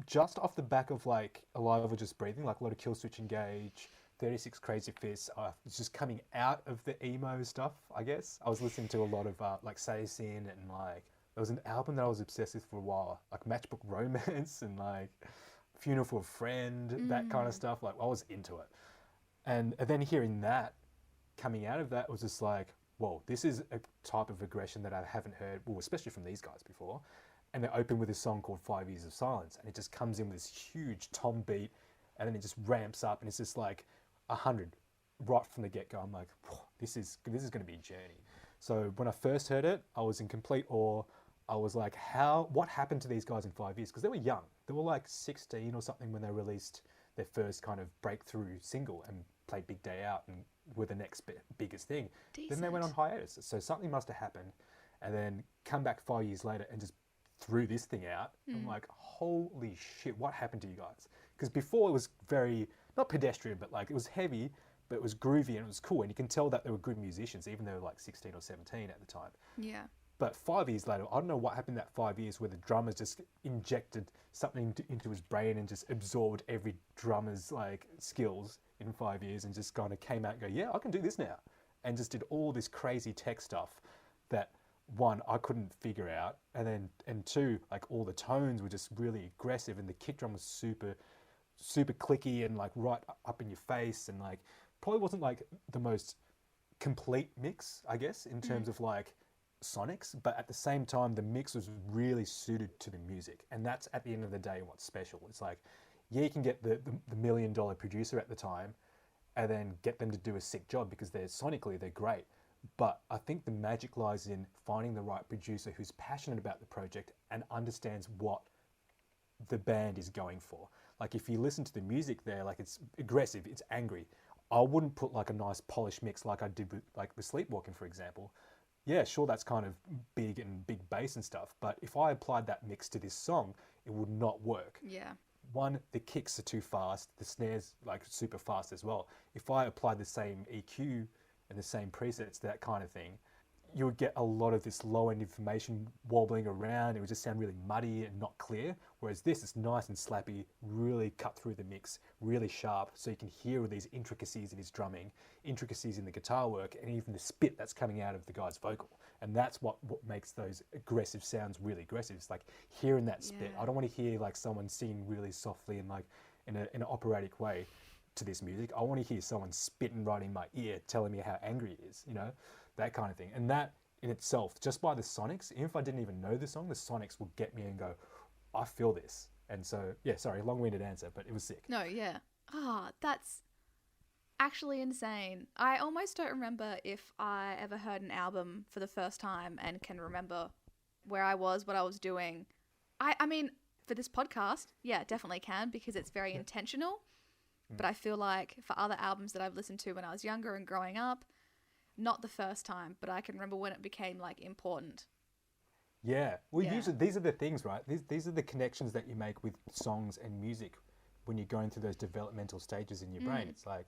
just off the back of like Alive or Just Breathing, like a lot of Kill Switch Engage, 36 Crazy Fists. It's just coming out of the emo stuff, I guess. I was listening to a lot of like Say Sin, and like there was an album that I was obsessed with for a while, like Matchbook Romance and like Funeral for a Friend, that kind of stuff. Like I was into it. And then hearing that coming out of that was just like, whoa, this is a type of aggression that I haven't heard, well, especially from these guys before. And they open with a song called 5 Years of Silence, and it just comes in with this huge tom beat, and then it just ramps up, and it's just like 100 right from the get-go. I'm like, this is going to be a journey. So when I first heard it, I was in complete awe. I was like, what happened to these guys in 5 years? Because they were young. They were like 16 or something when they released their first kind of breakthrough single and played Big Day Out and were the next biggest thing. Then they went on Decent. hiatus. So something must have happened, and then come back 5 years later and just threw this thing out. I'm like, holy shit, what happened to you guys? Because before it was very, not pedestrian, but like it was heavy, but it was groovy and it was cool. And you can tell that they were good musicians, even though they were like 16 or 17 at the time. Yeah. But 5 years later, I don't know what happened that 5 years where the drummer just injected something into his brain and just absorbed every drummer's like skills in 5 years and just kind of came out and go, yeah, I can do this now. And just did all this crazy tech stuff that, one, I couldn't figure out. And two, like all the tones were just really aggressive, and the kick drum was super clicky and like right up in your face, and like probably wasn't like the most complete mix, I guess, in terms of like sonics, but at the same time the mix was really suited to the music. And that's at the end of the day what's special. It's like, yeah, you can get the $1 million producer at the time and then get them to do a sick job because sonically they're great. But I think the magic lies in finding the right producer who's passionate about the project and understands what the band is going for. Like if you listen to the music there, like it's aggressive, it's angry. I wouldn't put like a nice polished mix like I did with Sleepwalking, for example. Yeah, sure, that's kind of big and big bass and stuff, but if I applied that mix to this song, it would not work. Yeah. One, the kicks are too fast, the snares like super fast as well. If I applied the same EQ and the same presets, that kind of thing, you would get a lot of this low-end information wobbling around. It would just sound really muddy and not clear. Whereas this is nice and slappy, really cut through the mix, really sharp, so you can hear all these intricacies in his drumming, intricacies in the guitar work, and even the spit that's coming out of the guy's vocal. And that's what makes those aggressive sounds really aggressive. It's like hearing that spit. I don't want to hear like someone singing really softly and like in an operatic way to this music. I want to hear someone spitting right in my ear, telling me how angry he is, you know? That kind of thing. And that in itself, just by the sonics, even if I didn't even know the song, the sonics will get me and go, I feel this. And so, yeah, sorry, long-winded answer, but it was sick. No, yeah. That's actually insane. I almost don't remember if I ever heard an album for the first time and can remember where I was, what I was doing. I mean, for this podcast, yeah, definitely can, because it's very intentional. But I feel like for other albums that I've listened to when I was younger and growing up, not the first time, but I can remember when it became like important. Yeah. Well, usually these are the things, right? These are the connections that you make with songs and music when you're going through those developmental stages in your brain. It's like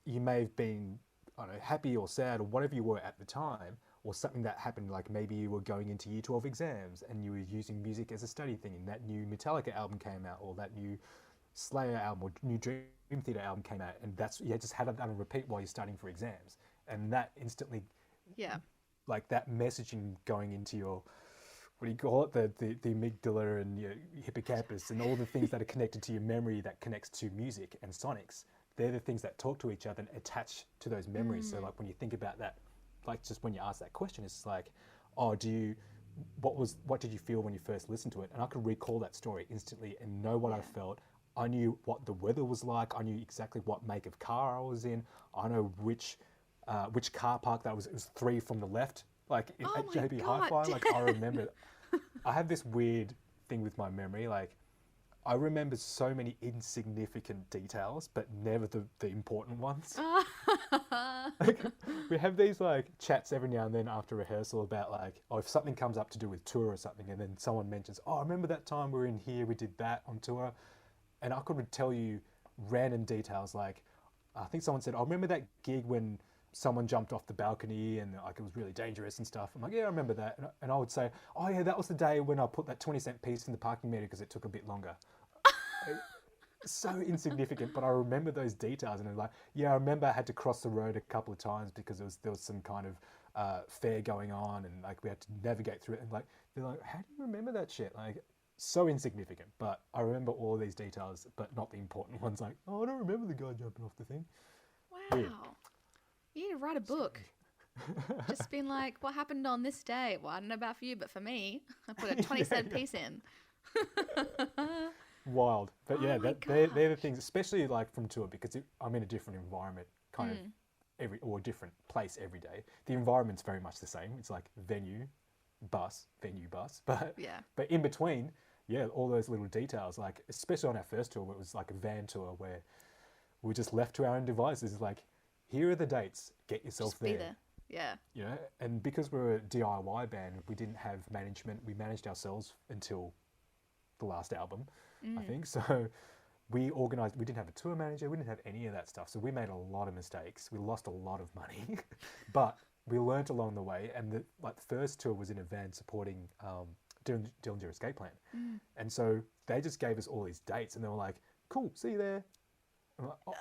you may have been, I don't know, happy or sad or whatever you were at the time, or something that happened, like maybe you were going into year 12 exams and you were using music as a study thing, and that new Metallica album came out, or that new Slayer album or new Dream Theater album came out, and that's, just had it on a repeat while you're studying for exams. And that instantly, like that messaging going into your, what do you call it, the amygdala and your hippocampus and all the things that are connected to your memory that connects to music and sonics, they're the things that talk to each other and attach to those memories. So like when you think about that, like just when you ask that question, it's like, oh, what did you feel when you first listened to it? And I could recall that story instantly and know what I felt. I knew what the weather was like. I knew exactly what make of car I was in. I know which car park that was. It was 3 from the left, like at JB Hi-Fi. Like I remember, I have this weird thing with my memory. Like I remember so many insignificant details, but never the important ones. Like, we have these like chats every now and then after rehearsal about like, oh, if something comes up to do with tour or something, and then someone mentions, oh, I remember that time we were in here, we did that on tour. And I could tell you random details, like I think someone said, I remember that gig when someone jumped off the balcony and like it was really dangerous and stuff. I'm like, yeah, I remember that. And I would say, oh yeah, that was the day when I put that 20-cent piece in the parking meter because it took a bit longer. So insignificant, but I remember those details. And I'm like, yeah, I remember I had to cross the road a couple of times because there was some kind of fair going on, and like we had to navigate through it. And like they're like, how do you remember that shit? Like, so insignificant, but I remember all of these details, but not the important ones. Like, oh, I don't remember the guy jumping off the thing. Wow. Weird. You need to write a book. Just being like, what happened on this day? Well, I don't know about for you, but for me, I put a 20-cent piece in. Wild. But they're the things, especially like from tour, because I'm in a different environment kind of different place every day. The environment's very much the same. It's like venue, bus, but in between, all those little details, like especially on our first tour, where it was like a van tour where we were just left to our own devices. Like, here are the dates, get yourself just there. Be there. Yeah. You know, and because we're a DIY band, we didn't have management. We managed ourselves until the last album, I think. So we organized. We didn't have a tour manager. We didn't have any of that stuff. So we made a lot of mistakes. We lost a lot of money, but we learnt along the way. And the first tour was in a van supporting Dillinger Escape Plan, and so they just gave us all these dates, and they were like, "Cool, see you there." I'm like, oh.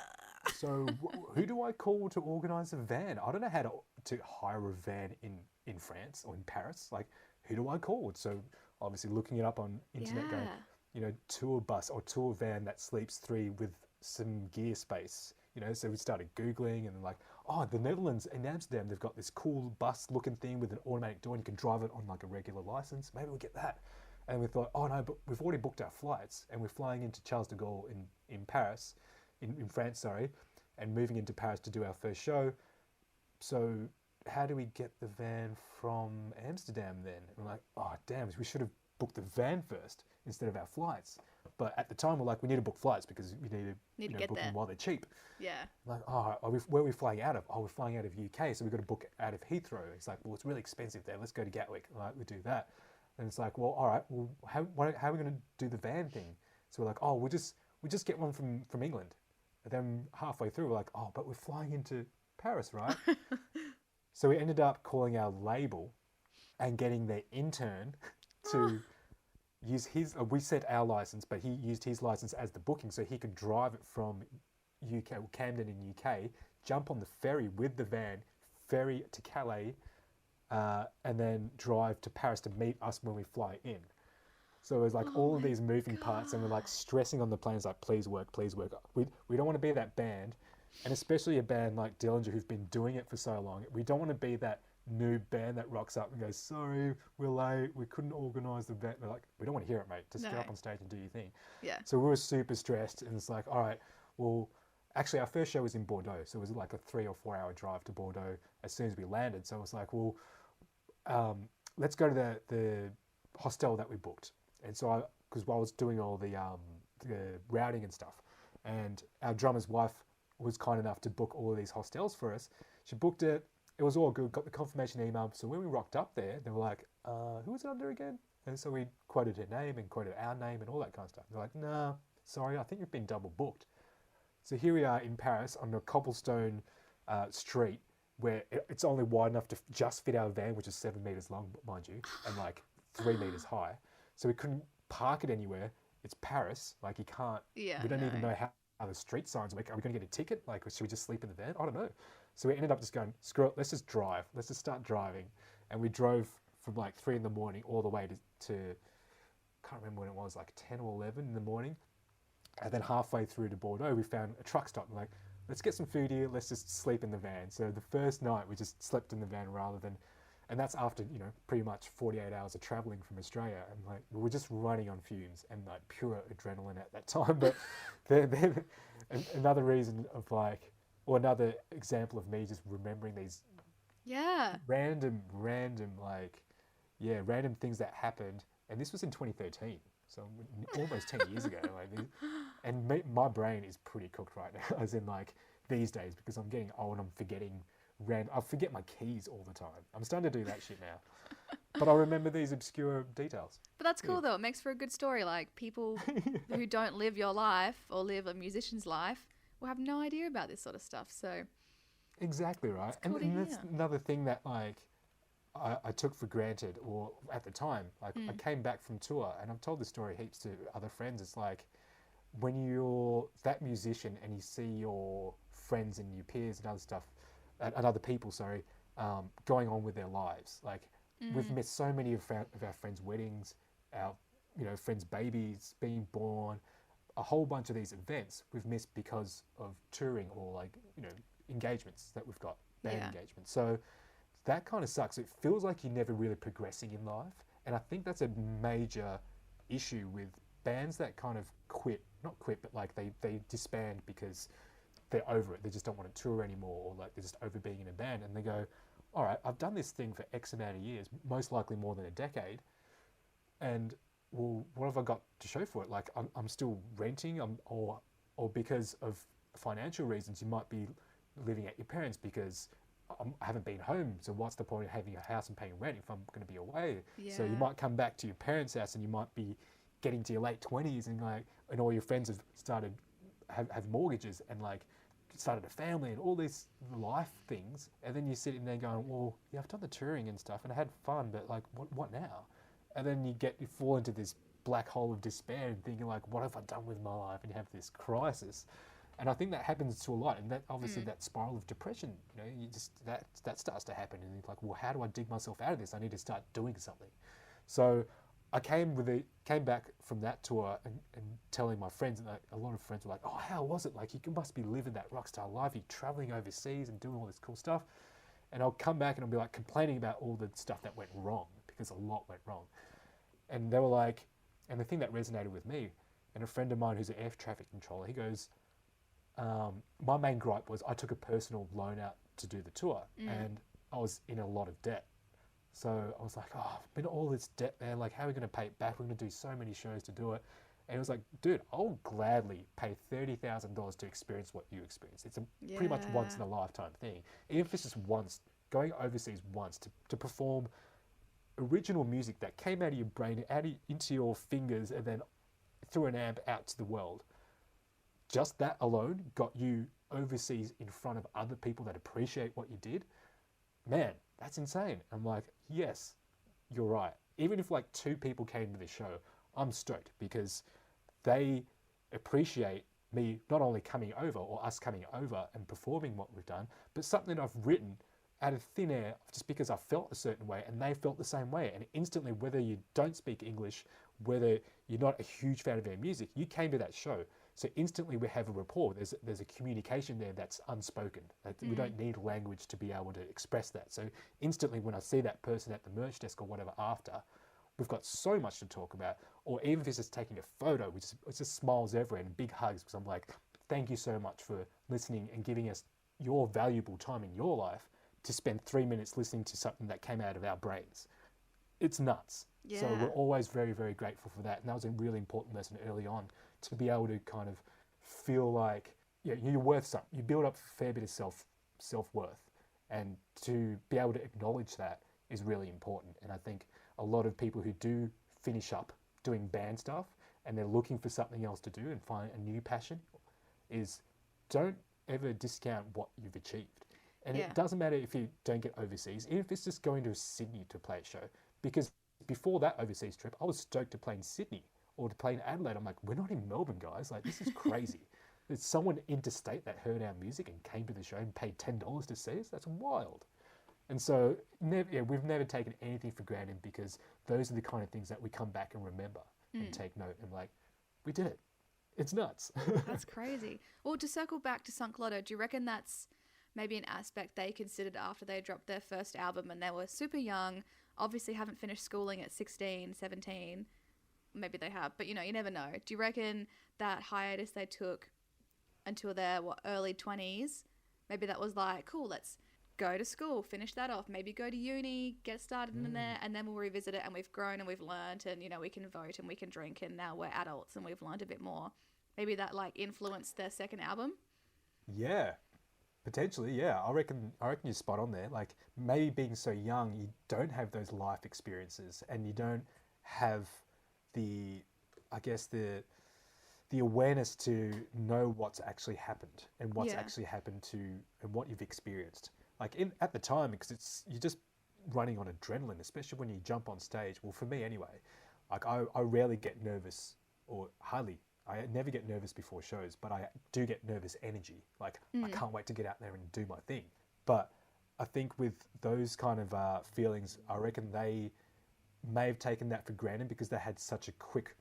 So who do I call to organise a van? I don't know how to hire a van in France or in Paris. Like, who do I call? So obviously looking it up on internet, going, tour bus or tour van that sleeps 3 with some gear space. So we started Googling, and then like, oh, the Netherlands, in Amsterdam, they've got this cool bus looking thing with an automatic door, and you can drive it on like a regular license. Maybe we'll get that. And we thought, oh no, but we've already booked our flights, and we're flying into Charles de Gaulle in Paris, in France, sorry, and moving into Paris to do our first show. So how do we get the van from Amsterdam then? And we're like, oh damn, we should have booked the van first instead of our flights. But at the time, we're like, we need to book flights because we need to book them while they're cheap. Yeah. Like, oh, where are we flying out of? Oh, we're flying out of UK, so we've got to book out of Heathrow. It's like, well, it's really expensive there. Let's go to Gatwick. Like, we do that. And it's like, well, all right, well, how are we going to do the van thing? So we're like, oh, we just get one from England. And then halfway through, we're like, oh, but we're flying into Paris, right? So we ended up calling our label and getting their intern to use his. We set our license, but he used his license as the booking, so he could drive it from UK, Camden in UK, jump on the ferry with the van, ferry to Calais, and then drive to Paris to meet us when we fly in. So it was like all of these moving parts, and we're like stressing on the planes, like, please work, please work. We don't want to be that band, and especially a band like Dillinger who've been doing it for so long. We don't want to be that new band that rocks up and goes, sorry, we're late, we couldn't organise the event. They're like, we don't want to hear it, mate. Just get up on stage and do your thing. Yeah. So we were super stressed, and it's like, all right, well, actually our first show was in Bordeaux, so it was like a 3 or 4 hour drive to Bordeaux as soon as we landed. So it was like, well, let's go to the hostel that we booked. And so because while I was doing all the routing and stuff, and our drummer's wife was kind enough to book all of these hostels for us. She booked it. It was all good. Got the confirmation email. So when we rocked up there, they were like, who was it under again? And so we quoted her name and quoted our name and all that kind of stuff. They're like, nah, sorry, I think you've been double booked. So here we are in Paris on a cobblestone street where it's only wide enough to just fit our van, which is 7 meters long, mind you, and like 3 meters high. So we couldn't park it anywhere. It's Paris. Like, you can't, we don't even know how the street signs work. Are we going to get a ticket? Like, should we just sleep in the van? I don't know. So we ended up just going, screw it, let's just drive. Let's just start driving. And we drove from like 3 in the morning all the way to can't remember when it was, like 10 or 11 in the morning. And then halfway through to Bordeaux, we found a truck stop. We're like, let's get some food here. Let's just sleep in the van. So the first night we just slept in the van rather than, and that's after, pretty much 48 hours of traveling from Australia. And like, we were just running on fumes and like pure adrenaline at that time. But then another reason of like, or another example of me just remembering these random things that happened. And this was in 2013. So almost 10 years ago. And my brain is pretty cooked right now, as in like these days, because I'm getting old and I'm forgetting I forget my keys all the time. I'm starting to do that shit now. But I remember these obscure details. But that's cool though. It makes for a good story. Like, people who don't live your life or live a musician's life will have no idea about this sort of stuff. So exactly right. Cool And that's another thing that like I took for granted, or at the time, like I came back from tour, and I've told this story heaps to other friends. It's like when you're that musician and you see your friends and your peers and other stuff, and other people, going on with their lives. Like we've missed so many of our friends' weddings, our friends' babies being born, a whole bunch of these events we've missed because of touring or like engagements that we've got, band engagements. So that kind of sucks. It feels like you're never really progressing in life. And I think that's a major issue with bands that kind of not quit, but like they disband because they're over it. They just don't want to tour anymore, or like they're just over being in a band. And they go, all right, I've done this thing for X amount of years, most likely more than a decade. And well, what have I got to show for it? Like I'm still renting, or because of financial reasons, you might be living at your parents because I haven't been home, so what's the point of having a house and paying rent if I'm going to be away? So you might come back to your parents' house and you might be getting to your late 20s and all your friends have started have mortgages and like started a family and all these life things, and then you sit in there going, well, yeah, I've done the touring and stuff and I had fun, but like what now? And then you fall into this black hole of despair and thinking like, what have I done with my life? And you have this crisis. And I think that happens to a lot, and that obviously that spiral of depression, you just that starts to happen, and you're like, well, how do I dig myself out of this? I need to start doing something. So I came back from that tour and telling my friends, and a lot of friends were like, oh, how was it? Like, you must be living that rock star life. You're traveling overseas and doing all this cool stuff. And I'll come back and I'll be like complaining about all the stuff that went wrong, because a lot went wrong. And they were like, and the thing that resonated with me, and a friend of mine who's an air traffic controller, he goes, my main gripe was I took a personal loan out to do the tour, and I was in a lot of debt. So I was like, oh, I've been in all this debt, man. Like, how are we going to pay it back? We're going to do so many shows to do it. And he was like, dude, I'll gladly pay $30,000 to experience what you experience. It's pretty much once in a lifetime thing. Even if it's just once, going overseas once to perform original music that came out of your brain, into your fingers, and then through an amp out to the world. Just that alone got you overseas in front of other people that appreciate what you did. man, that's insane. I'm like, yes, you're right. Even if like 2 people came to the show, I'm stoked because they appreciate me not only coming over or us coming over and performing what we've done, but something I've written out of thin air just because I felt a certain way and they felt the same way. And instantly, whether you don't speak English, whether you're not a huge fan of their music, you came to that show. So instantly we have a rapport. There's a communication there that's unspoken. We don't need language to be able to express that. So instantly when I see that person at the merch desk or whatever after, we've got so much to talk about. Or even if it's just taking a photo, it's just smiles everywhere and big hugs because I'm like, thank you so much for listening and giving us your valuable time in your life to spend 3 minutes listening to something that came out of our brains. It's nuts. Yeah. So we're always very, very grateful for that. And that was a really important lesson early on, to be able to kind of feel like, yeah, you're worth something. You build up a fair bit of self-worth. And to be able to acknowledge that is really important. And I think a lot of people who do finish up doing band stuff and they're looking for something else to do and find a new passion is don't ever discount what you've achieved. And it doesn't matter if you don't get overseas, even if it's just going to Sydney to play a show. Because before that overseas trip, I was stoked to play in Sydney or to play in Adelaide. I'm like, we're not in Melbourne, guys. Like, this is crazy. There's someone interstate that heard our music and came to the show and paid $10 to see us. That's wild. And so we've never taken anything for granted because those are the kind of things that we come back and remember and take note and like, we did it. It's nuts. That's crazy. Well, to circle back to Sunk Lotto, do you reckon that's maybe an aspect they considered after they dropped their first album and they were super young, obviously haven't finished schooling at 16, 17, maybe they have, but you know, you never know. Do you reckon that hiatus they took until their early 20s, maybe that was like, cool, let's go to school, finish that off, maybe go to uni, get started in there, and then we'll revisit it, and we've grown and we've learned, and you know, we can vote and we can drink, and now we're adults and we've learned a bit more. Maybe that like influenced their second album? Yeah. Potentially, yeah. I reckon you're spot on there. Like, maybe being so young, you don't have those life experiences and you don't have the awareness to know what's actually happened and what's actually happened to and what you've experienced. Like at the time, because you're just running on adrenaline, especially when you jump on stage. Well, for me anyway, like I rarely get nervous, or hardly. I never get nervous before shows, but I do get nervous energy. Like, I can't wait to get out there and do my thing. But I think with those kind of feelings, I reckon they may have taken that for granted because they had such a quick,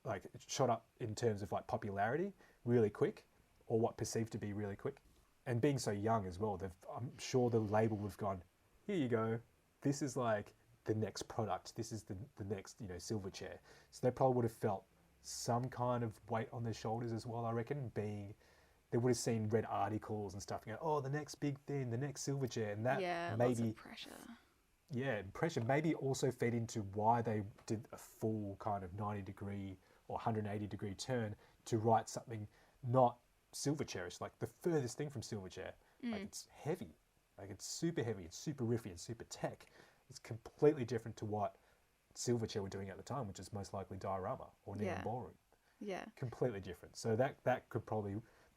like, shot up in terms of like popularity really quick, or what perceived to be really quick. And being so young as well, I'm sure the label would have gone, here you go. This is like the next product. This is the next, Silverchair. So they probably would have felt some kind of weight on their shoulders as well, I reckon, they would have seen read articles and stuff, oh, the next big thing, the next Silverchair, and that maybe lots of pressure. Yeah, pressure maybe also fed into why they did a full kind of 90-degree or 180-degree turn to write something not Silverchairish, like the furthest thing from Silverchair. Like, it's heavy, like it's super heavy, it's super riffy, and super tech. It's completely different to what Silverchair were doing at the time, which is most likely Diorama or Neon Ballroom. Yeah. Completely different. So that could probably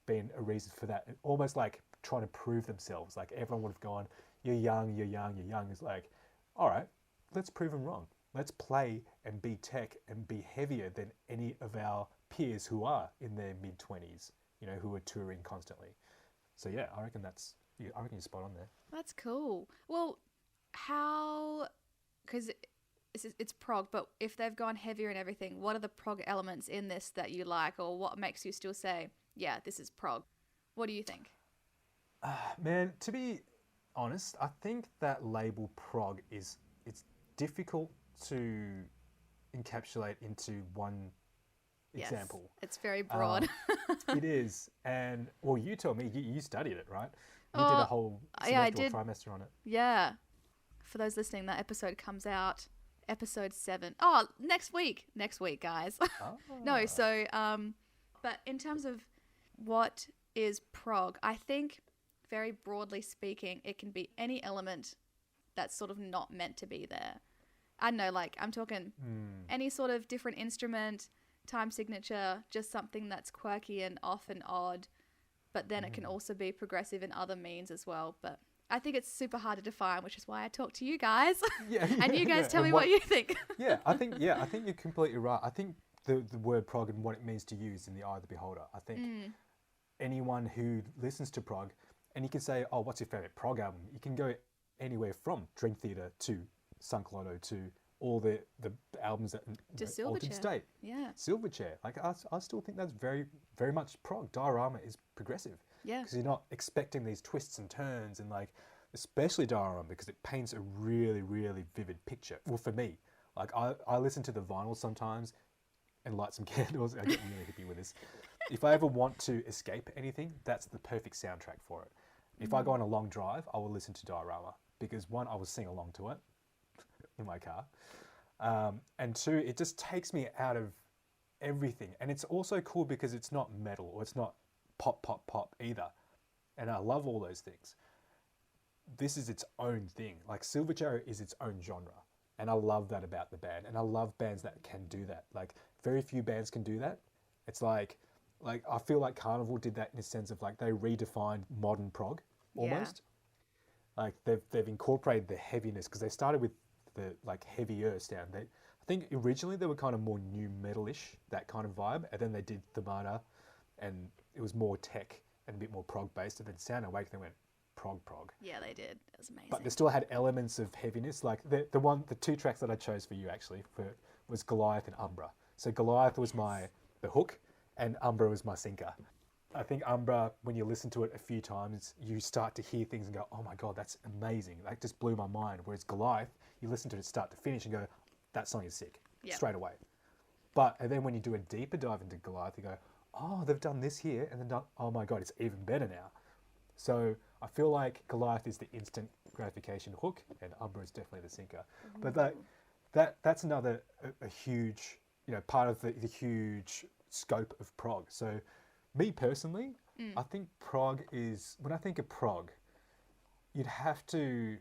been a reason for that. Almost like trying to prove themselves. Like, everyone would have gone, you're young, you're young, you're young. It's like, all right, let's prove them wrong. Let's play and be tech and be heavier than any of our peers who are in their mid-20s, who are touring constantly. So yeah, I reckon you're spot on there. That's cool. Well, because it's prog, but if they've gone heavier and everything, what are the prog elements in this that you like, or what makes you still say, yeah, this is prog? What do you think? Man, to be honest, I think that label prog it's difficult to encapsulate into one example. It's very broad. It is. And, well, you told me, you studied it, right? You did a whole semester or trimester on it. Yeah. For those listening, that episode comes out episode 7. Oh, next week, guys. No, so, but in terms of what is prog, I think very broadly speaking, it can be any element that's sort of not meant to be there. I don't know, like, I'm talking any sort of different instrument, time signature, just something that's quirky and off and odd, but then it can also be progressive in other means as well. But I think it's super hard to define, which is why I talk to you guys. Yeah, And you guys tell me and what you think. I think you're completely right. I think the word prog and what it means to you is in the eye of the beholder. I think anyone who listens to prog, and you can say, oh, what's your favorite prog album? You can go anywhere from Dream Theater to Sunk Lotto to all the albums that To Altered Silverchair. State, Yeah. Silverchair. Like I still think that's very very much prog. Diorama is progressive. Yeah. Because you're not expecting these twists and turns, and like especially Diorama because it paints a really really vivid picture. Well, for me, like I listen to the vinyl sometimes and light some candles. I get really hippie with this. If I ever want to escape anything, that's the perfect soundtrack for it. If I go on a long drive, I will listen to Diorama because one, I will sing along to it in my car, and two, it just takes me out of everything. And it's also cool because it's not metal or it's not pop pop pop either, and I love all those things. This is its own thing. Like Silverchair is its own genre, and I love that about the band. And I love bands that can do that. Like very few bands can do that. It's like I feel like Carnival did that in a sense of like they redefined modern prog almost. Like they've incorporated the heaviness because they started with the like heavier sound. I think originally they were kind of more new metal-ish, that kind of vibe, and then they did Thermata, and it was more tech and a bit more prog based. And then Sound Awake, they went prog. Yeah, they did. It was amazing. But they still had elements of heaviness. Like the two tracks that I chose for you actually was Goliath and Umbra. So Goliath was the hook, and Umbra was my sinker. I think Umbra, when you listen to it a few times, you start to hear things and go, oh my God, that's amazing. That just blew my mind. Whereas Goliath, you listen to it start to finish and go, that song is sick, straight away. And then when you do a deeper dive into Goliath, you go, oh, they've done this here, and then done, oh my God, it's even better now. So I feel like Goliath is the instant gratification hook, and Umbra is definitely the sinker. But that's another a huge, part of the huge scope of prog. So me personally, I think prog is, when I think of prog, you'd have to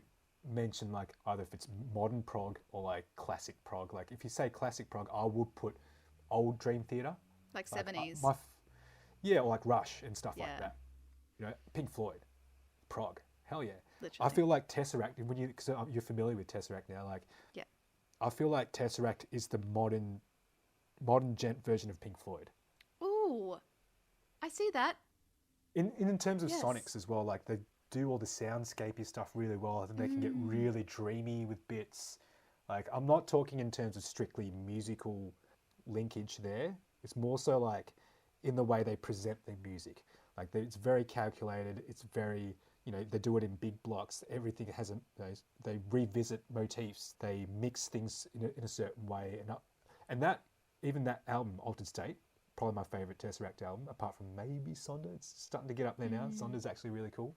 mention like either if it's modern prog or like classic prog. Like if you say classic prog, I would put old Dream Theater. Like 70s. Or like Rush and stuff like Yeah. that. Pink Floyd, prog, hell yeah. Literally. I feel like Tesseract, because you're familiar with Tesseract now, like Yeah. I feel like Tesseract is the modern gent version of Pink Floyd. Ooh, I see that. In terms of Yes. sonics as well, like they do all the soundscapey stuff really well, and they can get really dreamy with bits. Like I'm not talking in terms of strictly musical linkage there. It's more so like in the way they present their music. Like it's very calculated. It's very, they do it in big blocks. Everything has they revisit motifs. They mix things in a certain way, and that even that album, Altered State, probably my favorite Tesseract album, apart from maybe Sonder. It's starting to get up there now. Sonder's actually really cool.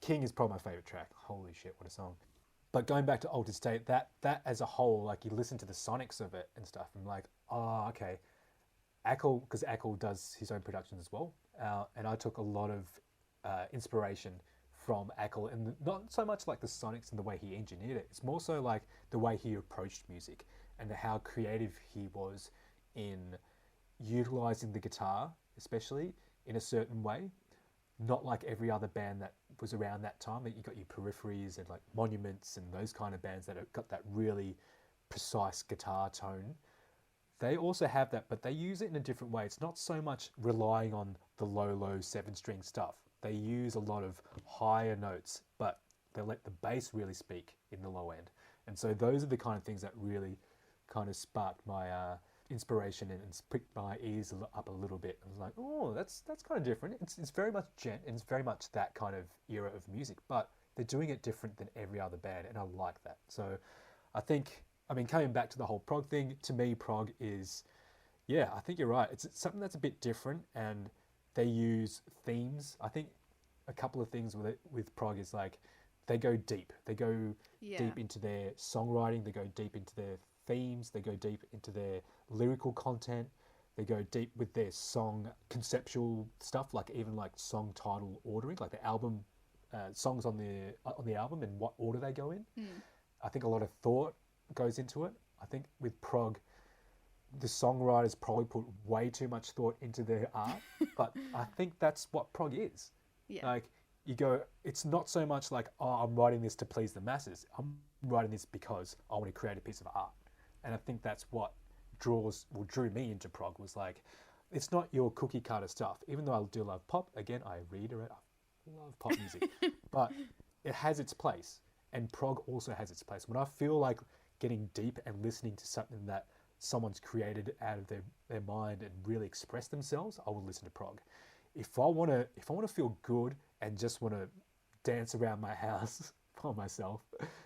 King is probably my favorite track. Holy shit, what a song. But going back to Altered State, that as a whole, like you listen to the sonics of it and stuff, and like, oh, okay. Ackle, because Ackle does his own productions as well, and I took a lot of inspiration from Ackle, and not so much like the sonics and the way he engineered it. It's more so like the way he approached music and how creative he was in utilizing the guitar, especially in a certain way. Not like every other band that was around that time. That you got your Peripheries and like Monuments and those kind of bands that have got that really precise guitar tone. They also have that, but they use it in a different way. It's not so much relying on the low 7-string stuff. They use a lot of higher notes, but they let the bass really speak in the low end. And so those are the kind of things that really kind of sparked my inspiration and pricked my ears up a little bit. I was like, oh, that's kind of different. It's very much gent, and it's very much that kind of era of music, but they're doing it different than every other band, and I like that. So I think, coming back to the whole prog thing, to me, prog is, I think you're right. It's something that's a bit different, and they use themes. I think a couple of things with prog is like, they go deep. They go deep into their songwriting. They go deep into their themes. They go deep into their lyrical content. They go deep with their song conceptual stuff, like even like song title ordering, like the album songs on the album and what order they go in. I think a lot of thought goes into it. I think with prog, the songwriters probably put way too much thought into their art, but I think that's what prog is. Yeah. Like you go, it's not so much like, oh, I'm writing this to please the masses. I'm writing this because I want to create a piece of art. And I think that's what drew me into prog, was like, it's not your cookie cutter stuff. Even though I do love pop, again, I reiterate, I love pop music, but it has its place. And prog also has its place. When I feel like getting deep and listening to something that someone's created out of their mind and really express themselves, I will listen to prog. If I want to feel good and just want to dance around my house by myself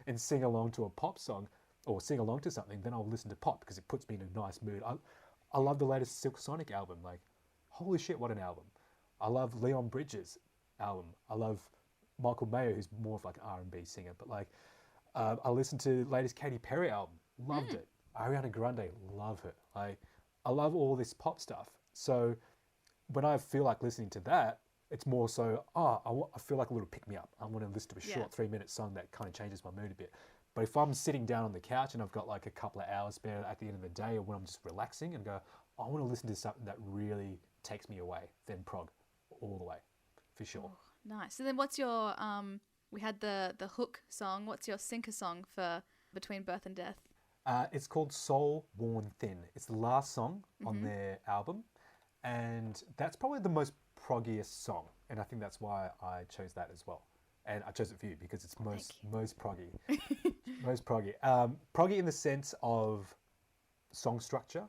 and sing along to a pop song or sing along to something, then I'll listen to pop because it puts me in a nice mood. I love the latest Silk Sonic album. Like, holy shit, what an album. I love Leon Bridges' album. I love Michael Mayer, who's more of like an R&B singer, but like, I listened to the latest Katy Perry album, loved it. Ariana Grande, love her. Like, I love all this pop stuff. So when I feel like listening to that, it's more so, I feel like a little pick me up. I want to listen to a short 3-minute song that kind of changes my mood a bit. But if I'm sitting down on the couch and I've got like a couple of hours spare at the end of the day, or when I'm just relaxing and go, I want to listen to something that really takes me away, then prog all the way, for sure. Oh, nice. So then what's your, we had the hook song. What's your sinker song for Between Birth and Death? It's called Soul Worn Thin. It's the last song on their album. And that's probably the most proggiest song. And I think that's why I chose that as well. And I chose it for you because it's most proggy. Most proggy. Proggy in the sense of song structure.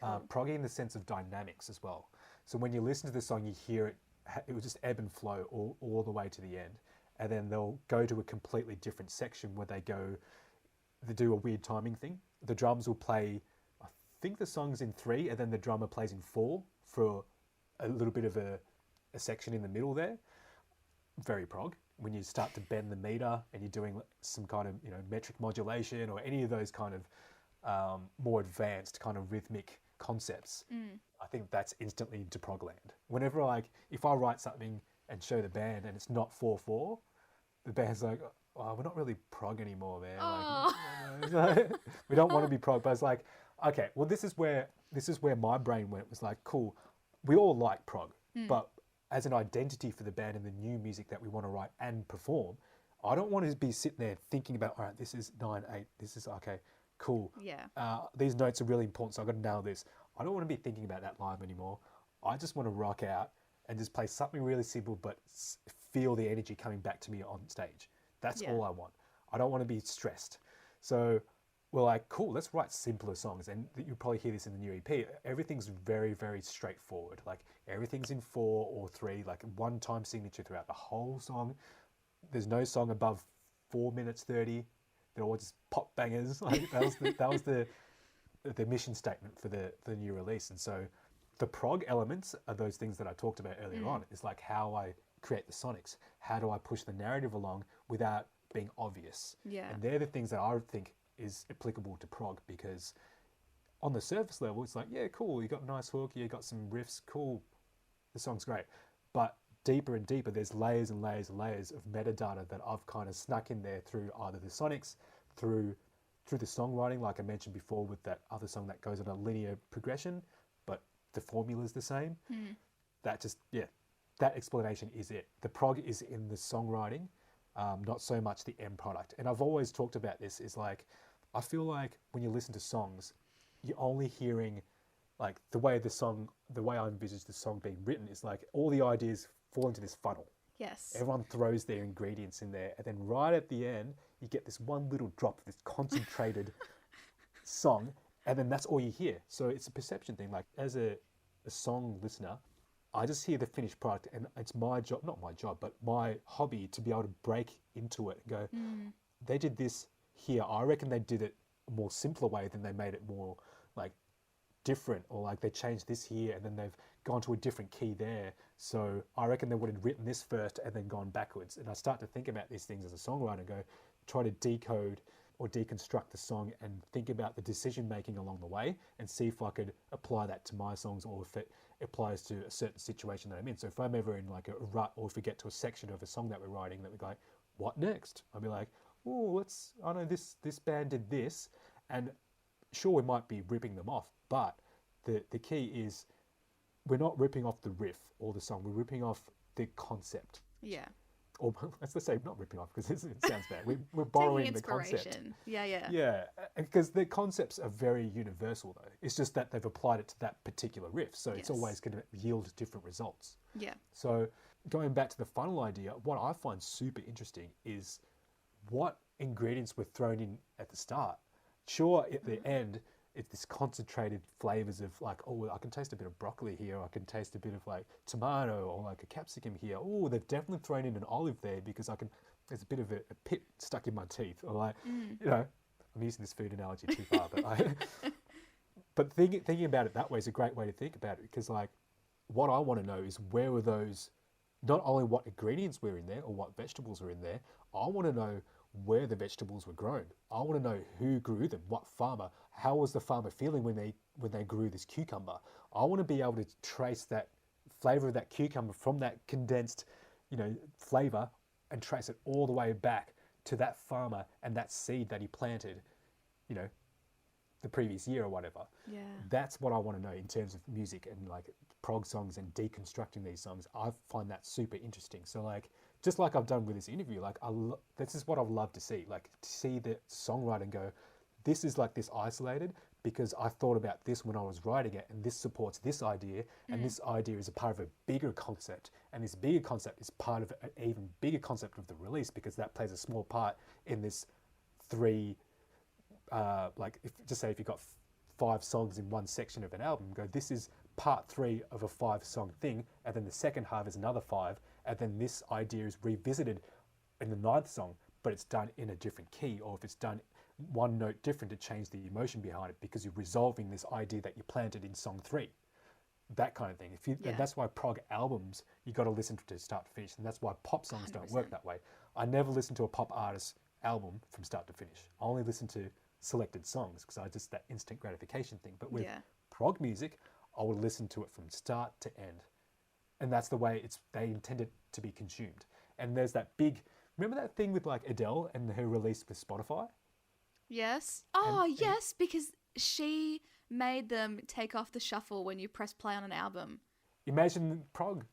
Proggy in the sense of dynamics as well. So when you listen to the song, you hear it will just ebb and flow all the way to the end. And then they'll go to a completely different section where they do a weird timing thing. The drums will play, I think the song's in 3, and then the drummer plays in 4 for a little bit of a section in the middle there. Very prog. When you start to bend the meter and you're doing some kind of, metric modulation or any of those kind of more advanced kind of rhythmic concepts, I think that's instantly into progland. Whenever if I write something and show the band and it's not 4/4, the band's like, oh, we're not really prog anymore, man. Like, we don't want to be prog. But it's like, okay, well, this is where my brain went. It was like, cool, we all like prog, but as an identity for the band and the new music that we want to write and perform, I don't want to be sitting there thinking about, all right, this is 9/8, this is okay, cool. Yeah. These notes are really important, so I've got to nail this. I don't want to be thinking about that live anymore. I just want to rock out and just play something really simple, but feel the energy coming back to me on stage. That's all I want. I don't want to be stressed. So we're like, cool, let's write simpler songs. And you'll probably hear this in the new EP. Everything's very, very straightforward. Like, everything's in 4 or 3, like one time signature throughout the whole song. There's no song above 4 minutes 30. They're all just pop bangers. Like, that was the mission statement for the new release. And so the prog elements are those things that I talked about earlier on. It's like how I create the sonics. How do I push the narrative along without being obvious? Yeah. And they're the things that I think is applicable to prog, because on the surface level, it's like, yeah, cool, you got a nice hook, you got some riffs, cool, the song's great. But deeper and deeper, there's layers and layers and layers of metadata that I've kind of snuck in there through either the sonics, through the songwriting, like I mentioned before with that other song that goes on a linear progression, but the formula's the same. That explanation is it. The prog is in the songwriting, not so much the end product. And I've always talked about this, is like, I feel like when you listen to songs, you're only hearing, like, the way I envisage the song being written is like all the ideas fall into this funnel. Yes. Everyone throws their ingredients in there, and then right at the end, you get this one little drop of this concentrated song, and then that's all you hear. So it's a perception thing. Like, as a song listener, I just hear the finished product, and it's my job, not my job, but my hobby to be able to break into it and go, they did this here. I reckon they did it a more simpler way than they made it more like different, or like they changed this here and then they've gone to a different key there. So I reckon they would have written this first and then gone backwards. And I start to think about these things as a songwriter and go, try to decode or deconstruct the song and think about the decision making along the way and see if I could apply that to my songs, or if it applies to a certain situation that I'm in. So if I'm ever in like a rut, or if we get to a section of a song that we're writing that we're like, what next? I'll be like, oh, I know this band did this, and sure, we might be ripping them off, but the key is we're not ripping off the riff or the song, we're ripping off the concept. Yeah. or let's say not ripping off because it sounds bad. We're borrowing the concept. Inspiration. Yeah. Yeah, because the concepts are very universal though. It's just that they've applied it to that particular riff, so it's always going to yield different results. Yeah. So going back to the funnel idea, what I find super interesting is what ingredients were thrown in at the start. Sure, at the end, it's this concentrated flavors of like, oh, I can taste a bit of broccoli here. I can taste a bit of like tomato or like a capsicum here. Oh, they've definitely thrown in an olive there because there's a bit of a pit stuck in my teeth. Or like, you know, I'm using this food analogy too far, but thinking about it that way is a great way to think about it because like, what I want to know is where were those, not only what ingredients were in there or what vegetables were in there, I want to know where the vegetables were grown. I want to know who grew them, what farmer, how was the farmer feeling when they grew this cucumber. I want to be able to trace that flavor of that cucumber from that condensed, you know, flavor and trace it all the way back to that farmer and that seed that he planted, you know, the previous year or whatever. Yeah. That's what I want to know in terms of music and like prog songs and deconstructing these songs. I find that super interesting. So like, just like I've done with this interview, like this is what I'd love to see, like to see the songwriter and go, this is like this isolated because I thought about this when I was writing it and this supports this idea and this idea is a part of a bigger concept and this bigger concept is part of an even bigger concept of the release because that plays a small part in this three, like just say if you've got 5 songs in one section of an album, go this is part 3 of a 5-song thing and then the second half is another 5 and then this idea is revisited in the 9th song, but it's done in a different key, or if it's done one note different to change the emotion behind it because you're resolving this idea that you planted in song 3. That kind of thing. And that's why prog albums, you got to listen to start to finish, and that's why pop songs 100%. Don't work that way. I never listen to a pop artist album from start to finish. I only listen to selected songs because I just that instant gratification thing. But with prog music, I would listen to it from start to end. And that's the way they intend it to be consumed. And there's that big, remember that thing with like Adele and her release with Spotify? Yes. Oh, yes, because she made them take off the shuffle when you press play on an album. Imagine prog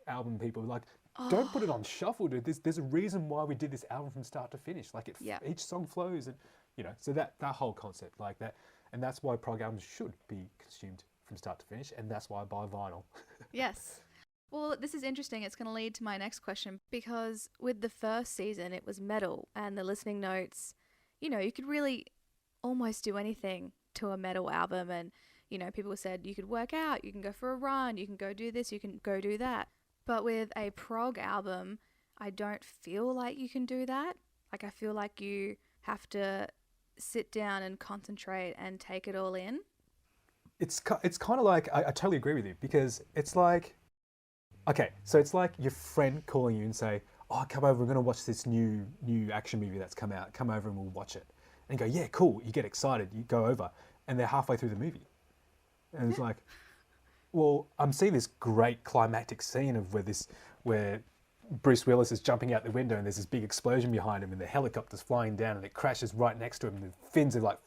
album people like, don't put it on shuffle, dude. There's a reason why we did this album from start to finish. Like each song flows and, you know, so that whole concept like that. And that's why prog albums should be consumed from start to finish. And that's why I buy vinyl. Yes. Well, this is interesting. It's going to lead to my next question because with the first season, it was metal and the listening notes, you know, you could really almost do anything to a metal album. And, you know, people said you could work out, you can go for a run, you can go do this, you can go do that. But with a prog album, I don't feel like you can do that. Like, I feel like you have to sit down and concentrate and take it all in. It's kind of like, I totally agree with you because it's like, okay, so it's like your friend calling you and say, oh, come over, we're going to watch this new action movie that's come out. Come over and we'll watch it. And you go, yeah, cool. You get excited. You go over and they're halfway through the movie. And it's like, well, I'm seeing this great climactic scene of where Bruce Willis is jumping out the window and there's this big explosion behind him and the helicopter's flying down and it crashes right next to him and the fins are like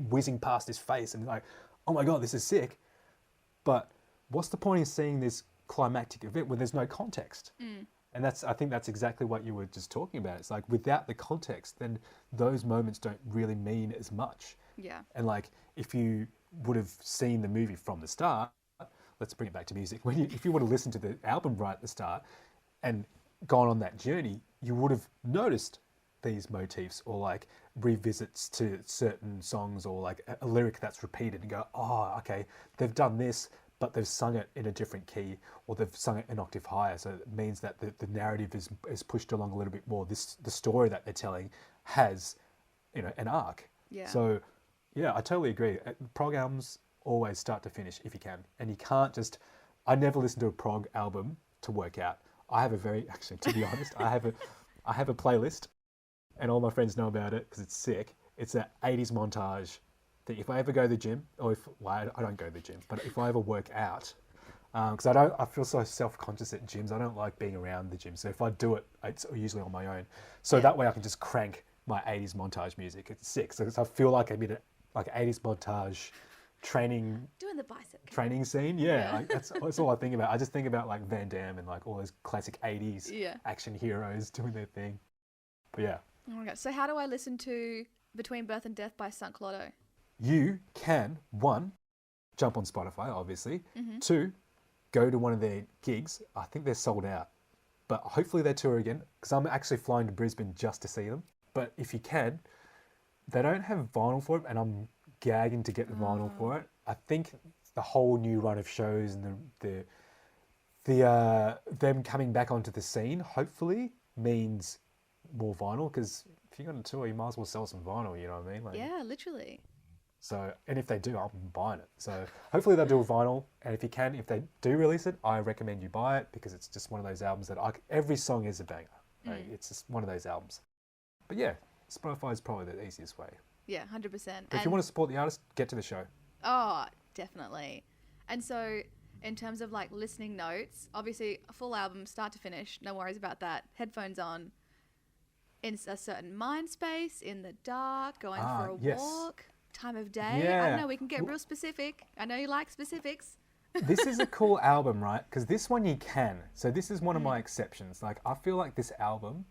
whizzing past his face and like, oh my God, this is sick. But what's the point in seeing this climactic event when there's no context? And I think that's exactly what you were just talking about. It's like without the context, then those moments don't really mean as much. Yeah. And like if you would have seen the movie from the start, let's bring it back to music. If you would have listened to the album right at the start and gone on that journey, you would have noticed these motifs or like revisits to certain songs or like a lyric that's repeated and go, oh, okay, they've done this, but they've sung it in a different key or they've sung it an octave higher. So it means that the narrative is pushed along a little bit more. The story that they're telling has, you know, an arc. Yeah. So yeah, I totally agree. Prog albums always start to finish if you can. And you can't just, I never listen to a prog album to work out. I have actually, to be honest, I have a playlist and all my friends know about it because it's sick. It's an 80s montage that if I ever go to the gym, or I don't go to the gym, but if I ever work out, because I feel so self-conscious at gyms. I don't like being around the gym. So if I do it, it's usually on my own. So that way I can just crank my 80s montage music. It's sick. So I feel like I'm in like 80s montage training Doing the bicep curl. training scene. Yeah, like, that's all I think about. I just think about like Van Damme and like all those classic 80s Yeah. action heroes doing their thing. But yeah, Oh my god. So how do I listen to Between Birth and Death by Sunk Lotto? you can, one, jump on Spotify, obviously. Mm-hmm. Two, go to one of their gigs. I think they're sold out, but hopefully they tour again because I'm actually flying to Brisbane just to see them. But if you can, they don't have vinyl for it, and I'm gagging to get the vinyl for it. I think the whole new run of shows and them coming back onto the scene hopefully means more vinyl, because if you're going to tour, you might as well sell some vinyl. You know what I mean? Like, Yeah, literally. so, and if they do, I'm buying it. So hopefully they'll do a vinyl. And if you can, if they do release it, I recommend you buy it because it's just one of those albums that every song is a banger. Like, it's just one of those albums. But yeah, Spotify is probably the easiest way. Yeah, 100%. But if you want to support the artist, get to the show. Oh, definitely. And so, in terms of like listening notes, obviously a full album, start to finish, no worries about that. Headphones on, in a certain mind space, in the dark, going for a yes. walk, time of day. I Yeah. don't know, we can get real specific. I know you like specifics. This is a cool album, right? Because this one you can. So this is one of my exceptions. Like, I feel like this album,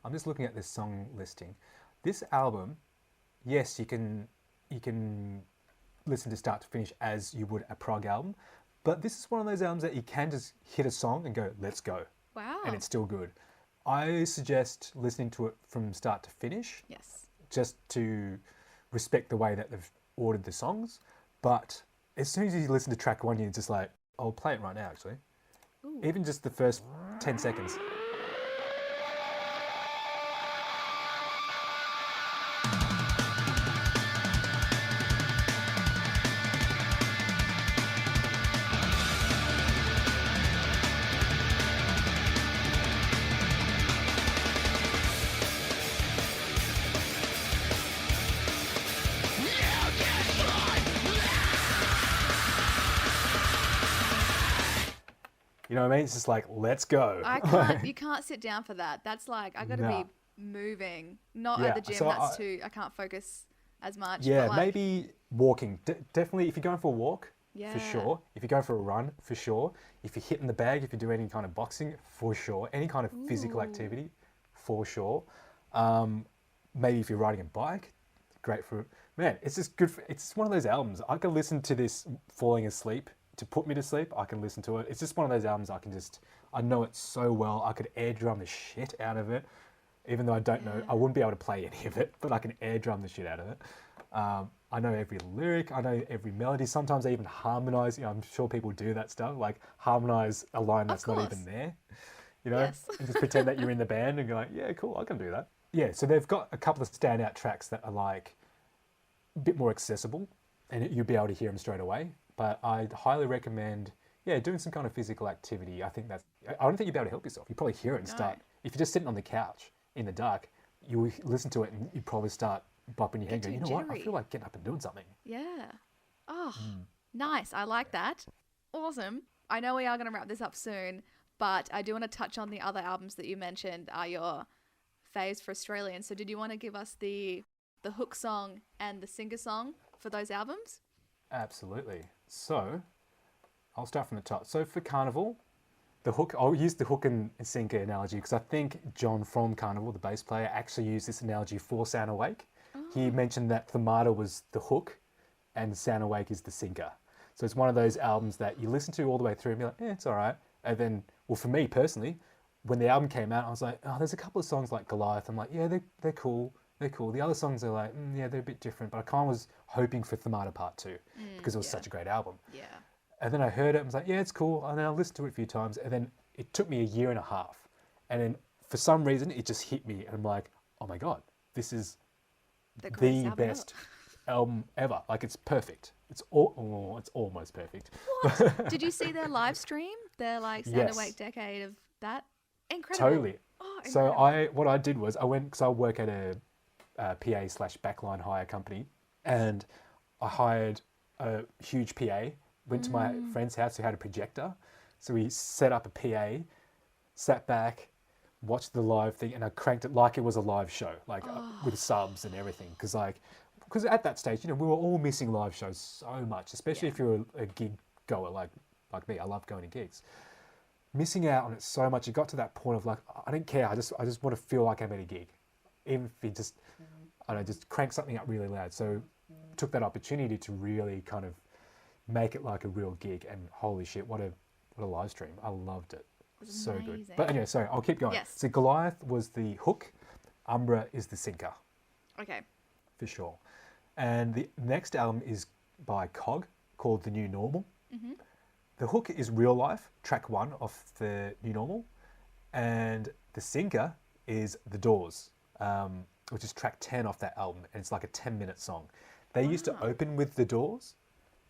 I'm just looking at this song listing. This album, yes, you can listen to start to finish as you would a prog album, but this is one of those albums that you can just hit a song and go, let's go. Wow. And it's still good. I suggest listening to it from start to finish, Yes. just to respect the way that they've ordered the songs. But as soon as you listen to track one, you're just like, I'll play it right now, actually. Ooh. Even just the first 10 seconds. You know what I mean? It's just like, let's go. I can't, you can't sit down for that. That's like, I got to Nah. be moving. Not Yeah, at the gym, so that's too, I can't focus as much. Yeah, but like, maybe walking. Definitely, if you're going for a walk, for Yeah. sure. If you're going for a run, for sure. If you're hitting the bag, if you do any kind of boxing, for sure. Any kind of physical activity, for sure. Maybe if you're riding a bike, great for... Man, it's just good for... It's one of those albums. I can listen to this falling asleep to put me to sleep. I can listen to it. It's just one of those albums I can just... I know it so well. I could air drum the shit out of it. Even though I don't know... I wouldn't be able to play any of it, but I can air drum the shit out of it. I know every lyric. I know every melody. Sometimes I even harmonize. You know, I'm sure people do that stuff. Like harmonize a line that's not even there. You know, Yes. and just pretend that you're in the band and you're like, yeah, cool, I can do that. Yeah, so they've got a couple of standout tracks that are like a bit more accessible and you'll be able to hear them straight away. But I'd highly recommend, yeah, doing some kind of physical activity. I think that's, I don't think you'd be able to help yourself. You probably hear it and start, if you're just sitting on the couch in the dark, you listen to it and you probably start bopping your head going, you know what, I jittery. feel like getting up and doing something. Yeah. Oh, nice. I like that. Awesome. I know we are going to wrap this up soon, but I do want to touch on the other albums that you mentioned are your faves for Australian. So did you want to give us the hook song and the singer song for those albums? Absolutely. So I'll start from the top. So for Carnival, the hook, I'll use the hook and sinker analogy because I think John from Carnival, the bass player, actually used this analogy for Sound Awake. He mentioned that Thermata was the hook and Sound Awake is the sinker. So it's one of those albums that you listen to all the way through and be like, it's all right. And then, well, for me personally, when the album came out, I was like, oh, there's a couple of songs like Goliath. I'm like, yeah, they're cool. They're cool. The other songs are like, yeah, they're a bit different. But I kind of was hoping for Thermata Part 2 because it was such a great album. Yeah. And then I heard it and was like, yeah, it's cool. And then I listened to it a few times. And then it took me a year and a half. And then for some reason, it just hit me. And I'm like, oh my God, this is The greatest the album best album ever. Like, it's perfect. It's it's almost perfect. What? Did you see their live stream? Their like Sound Yes. Awake decade of that? Incredible. Totally. Oh, So incredible. what I did was I went, because I work at a PA/backline hire company, and I hired a huge PA, went to my friend's house who had a projector. So we set up a PA, sat back, watched the live thing, and I cranked it like it was a live show, like with subs and everything. Because like because at that stage, we were all missing live shows so much, especially if you're a gig goer like me. I love going to gigs. Missing out on it so much, it got to that point of like, I don't care. I just want to feel like I'm at a gig, even if you just, I don't know, just crank something up really loud. So took that opportunity to really kind of make it like a real gig, and holy shit, what a live stream. I loved it. So amazing. good. But anyway, sorry, I'll keep going. Yes. So Goliath was the hook, Umbra is the sinker, Okay. for sure. And the next album is by Cog, called The New Normal. Mm-hmm. The hook is Real Life, track 1 of The New Normal. And the sinker is The Doors, which is track 10 off that album. And it's like a 10-minute song. They used to open with The Doors,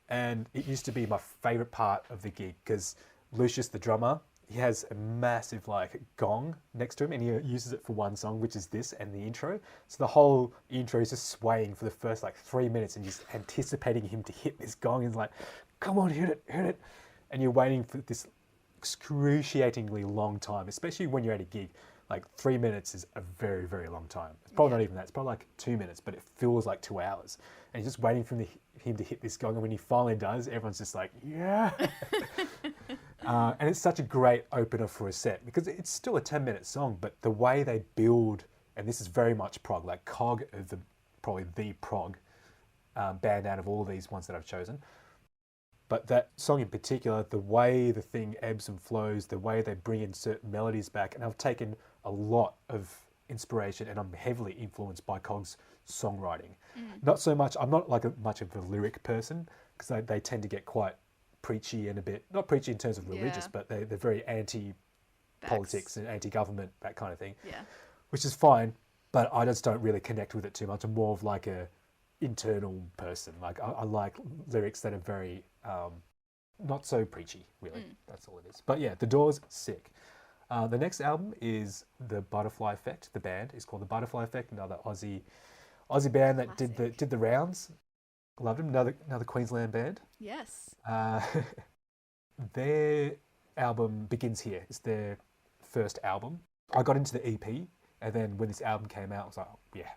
and it used to be my favourite part of the gig, because Lucius, the drummer, he has a massive like gong next to him, and he uses it for one song, which is this and the intro. So the whole intro is just swaying for the first like 3 minutes, and just anticipating him to hit this gong. And like, come on, hit it. And you're waiting for this excruciatingly long time, especially when you're at a gig. Like 3 minutes is a very, very long time. It's probably not even that. It's probably like 2 minutes, but it feels like 2 hours. And you're just waiting for him to hit this gong. And when he finally does, everyone's just like, yeah. And it's such a great opener for a set, because it's still a 10-minute song, but the way they build, and this is very much prog, like Cog is probably the prog band out of all these ones that I've chosen. But that song in particular, the way the thing ebbs and flows, the way they bring in certain melodies back, and I've taken a lot of inspiration, and I'm heavily influenced by Cog's songwriting. Not so much, I'm not like much of a lyric person, because they tend to get quite preachy and a bit, not preachy in terms of religious, but they're very anti-politics and anti-government, that kind of thing. Yeah. Which is fine, but I just don't really connect with it too much. I'm more of like a internal person. Like I like lyrics that are very not so preachy, really. That's all it is. But yeah, The Doors, sick. The next album is The Butterfly Effect. The band is called The Butterfly Effect, another Aussie band that did the rounds. Loved them. Another Queensland band. Yes. Their album Begins Here. It's their first album. I got into the EP, and then when this album came out, I was like, oh, yeah,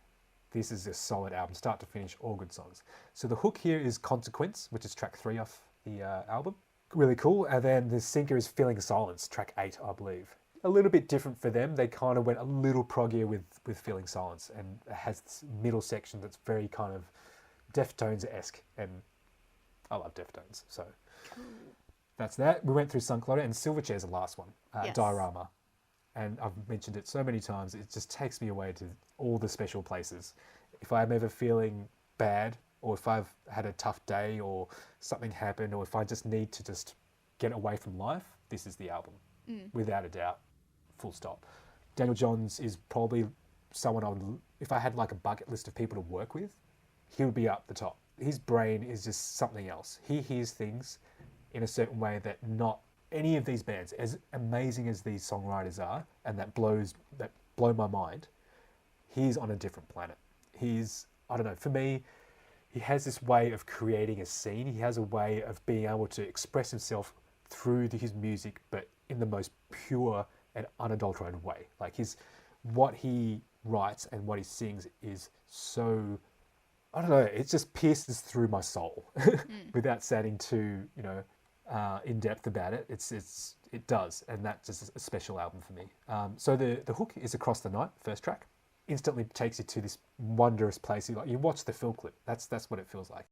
this is a solid album, start to finish, all good songs. So the hook here is Consequence, which is track 3 off the album. Really cool. And then the sinker is Feeling Silence, track 8, I believe. A little bit different for them. They kind of went a little proggier with Feeling Silence, and it has this middle section that's very kind of Deftones-esque, and I love Deftones, so that's that. We went through Sunclutter, and Silverchair is the last one, Yes. Diorama. And I've mentioned it so many times, it just takes me away to all the special places. If I'm ever feeling bad, or if I've had a tough day, or something happened, or if I just need to just get away from life, this is the album, without a doubt, full stop. Daniel Johns is probably someone I would, if I had like a bucket list of people to work with, he would be up the top. His brain is just something else. He hears things in a certain way that not any of these bands, as amazing as these songwriters are, and that blow my mind, he's on a different planet. I don't know, for me, he has this way of creating a scene. He has a way of being able to express himself through his music, but in the most pure and unadulterated way. Like what he writes and what he sings is so, I don't know, it just pierces through my soul without sounding too, in depth about it. It does, and that's just a special album for me. So the hook is Across the Night, first track. Instantly takes you to this wondrous place. You watch the film clip. That's what it feels like.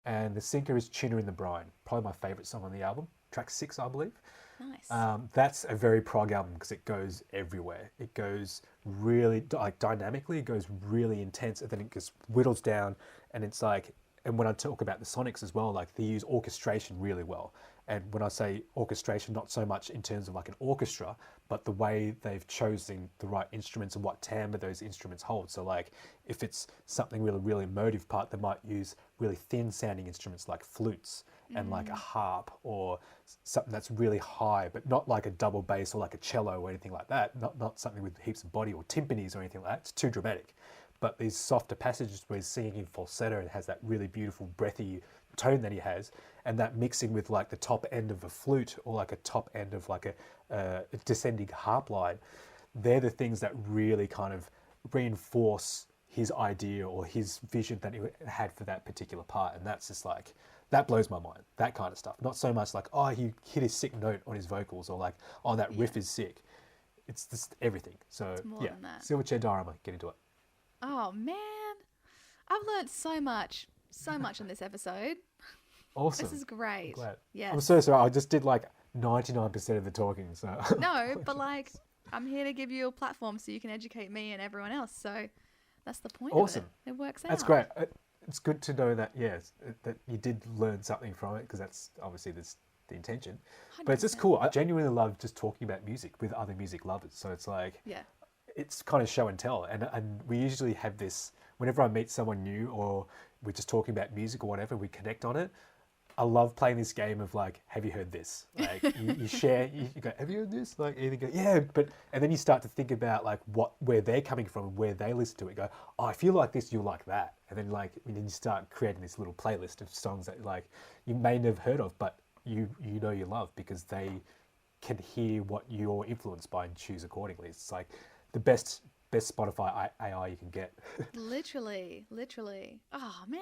And the sinker is Tuna in the Brine, probably my favourite song on the album, track 6, I believe. Nice. That's a very prog album because it goes everywhere. It goes really dynamically. It goes really intense, and then it just whittles down. And it's like, and when I talk about the sonics as well, like they use orchestration really well. And when I say orchestration, not so much in terms of like an orchestra, but the way they've chosen the right instruments and what timbre those instruments hold. So like if it's something really, really emotive part, they might use really thin sounding instruments like flutes and like a harp, or something that's really high, but not like a double bass or like a cello or anything like that. Not something with heaps of body or timpanis or anything like that. It's too dramatic. But these softer passages where he's singing in falsetto and has that really beautiful breathy tone that he has, and that mixing with like the top end of a flute or like a top end of like a descending harp line, they're the things that really kind of reinforce his idea or his vision that he had for that particular part. And that's just like, that blows my mind, that kind of stuff. Not so much like, oh, he hit his sick note on his vocals, or like, oh, that riff is sick. It's just everything. So more than that. Silverchair diorama, get into it. Oh man, I've learned so much in this episode. Awesome. This is great. Glad. Yes. I'm so sorry, I just did like 99% of the talking, so. No, but like, I'm here to give you a platform so you can educate me and everyone else. So that's the point of it. It works out. That's great. It's good to know that, that you did learn something from it, because that's obviously the intention. 100%. But it's just cool. I genuinely love just talking about music with other music lovers. So it's like, it's kind of show and tell. And we usually have this, whenever I meet someone new or we're just talking about music or whatever, we connect on it. I love playing this game of like, have you heard this? Like you share, you go, have you heard this? Like either go, yeah, and then you start to think about like where they're coming from, where they listen to it. Go, oh, if you like this, you'll like that. And then you start creating this little playlist of songs that like you may never heard of, but you know you love, because they can hear what you're influenced by and choose accordingly. It's like the best Spotify AI you can get. Literally. Oh man,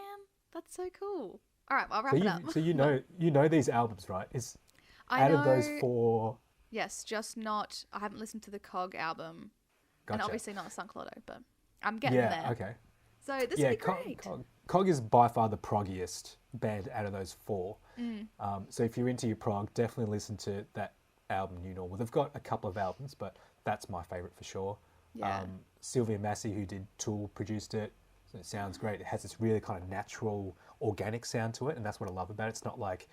that's so cool. All right, I'll wrap it up. So you know these albums, right? Out of those 4. Yes, just not. I haven't listened to the Cog album, and obviously not Sunk Lotto, but I'm getting there. Yeah, okay. So this will be great. Cog is by far the proggiest band out of those 4. So if you're into your prog, definitely listen to that album, New Normal. They've got a couple of albums, but that's my favourite for sure. Yeah. Sylvia Massey, who did Tool, produced it. So it sounds great. It has this really kind of natural, organic sound to it, and that's what I love about it. It's not like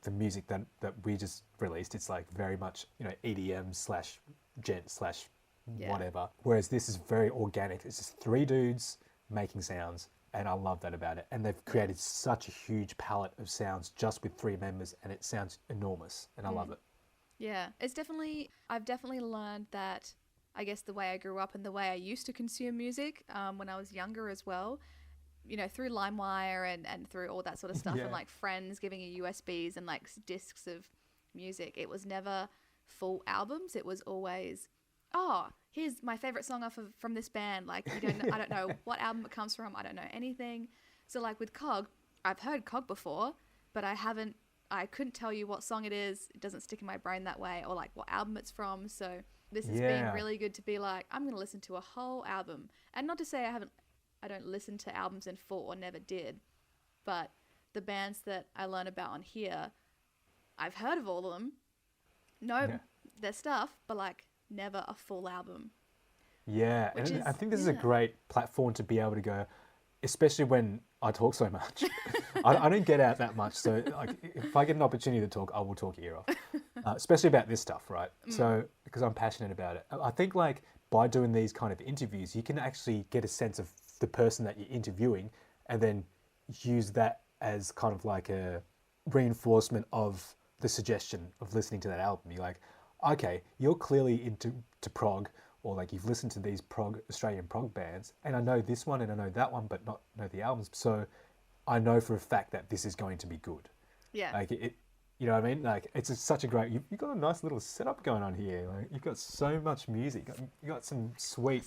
the music that we just released. It's like very much, EDM / gent / whatever. Whereas this is very organic. It's just 3 dudes making sounds, and I love that about it. And they've created such a huge palette of sounds just with 3 members, and it sounds enormous, and I love it. Yeah, I've definitely learned that, I guess, the way I grew up and the way I used to consume music when I was younger as well, through LimeWire and through all that sort of stuff, and like friends giving you USBs and like discs of music. It was never full albums. It was always, oh, here's my favorite song from this band. Like, I don't know what album it comes from. I don't know anything. So like with Cog, I've heard Cog before, but I couldn't tell you what song it is. It doesn't stick in my brain that way, or like what album it's from. So this has been really good to be like, I'm going to listen to a whole album. And not to say I don't listen to albums in full, or never did, but the bands that I learn about on here, I've heard of all of them, know their stuff, but like never a full album. Yeah, and I think this is a great platform to be able to go, especially when I talk so much. I don't get out that much, so like if I get an opportunity to talk, I will talk your ear off, especially about this stuff, right? So because I'm passionate about it, I think like by doing these kind of interviews, you can actually get a sense of the person that you're interviewing, and then use that as kind of like a reinforcement of the suggestion of listening to that album. You're like, okay, you're clearly into prog, or like you've listened to these Australian prog bands, and I know this one and I know that one, but not know the albums. So I know for a fact that this is going to be good. Yeah. Like it, you know what I mean? Like it's such a great. You've got a nice little setup going on here. Like you've got so much music. You got some sweet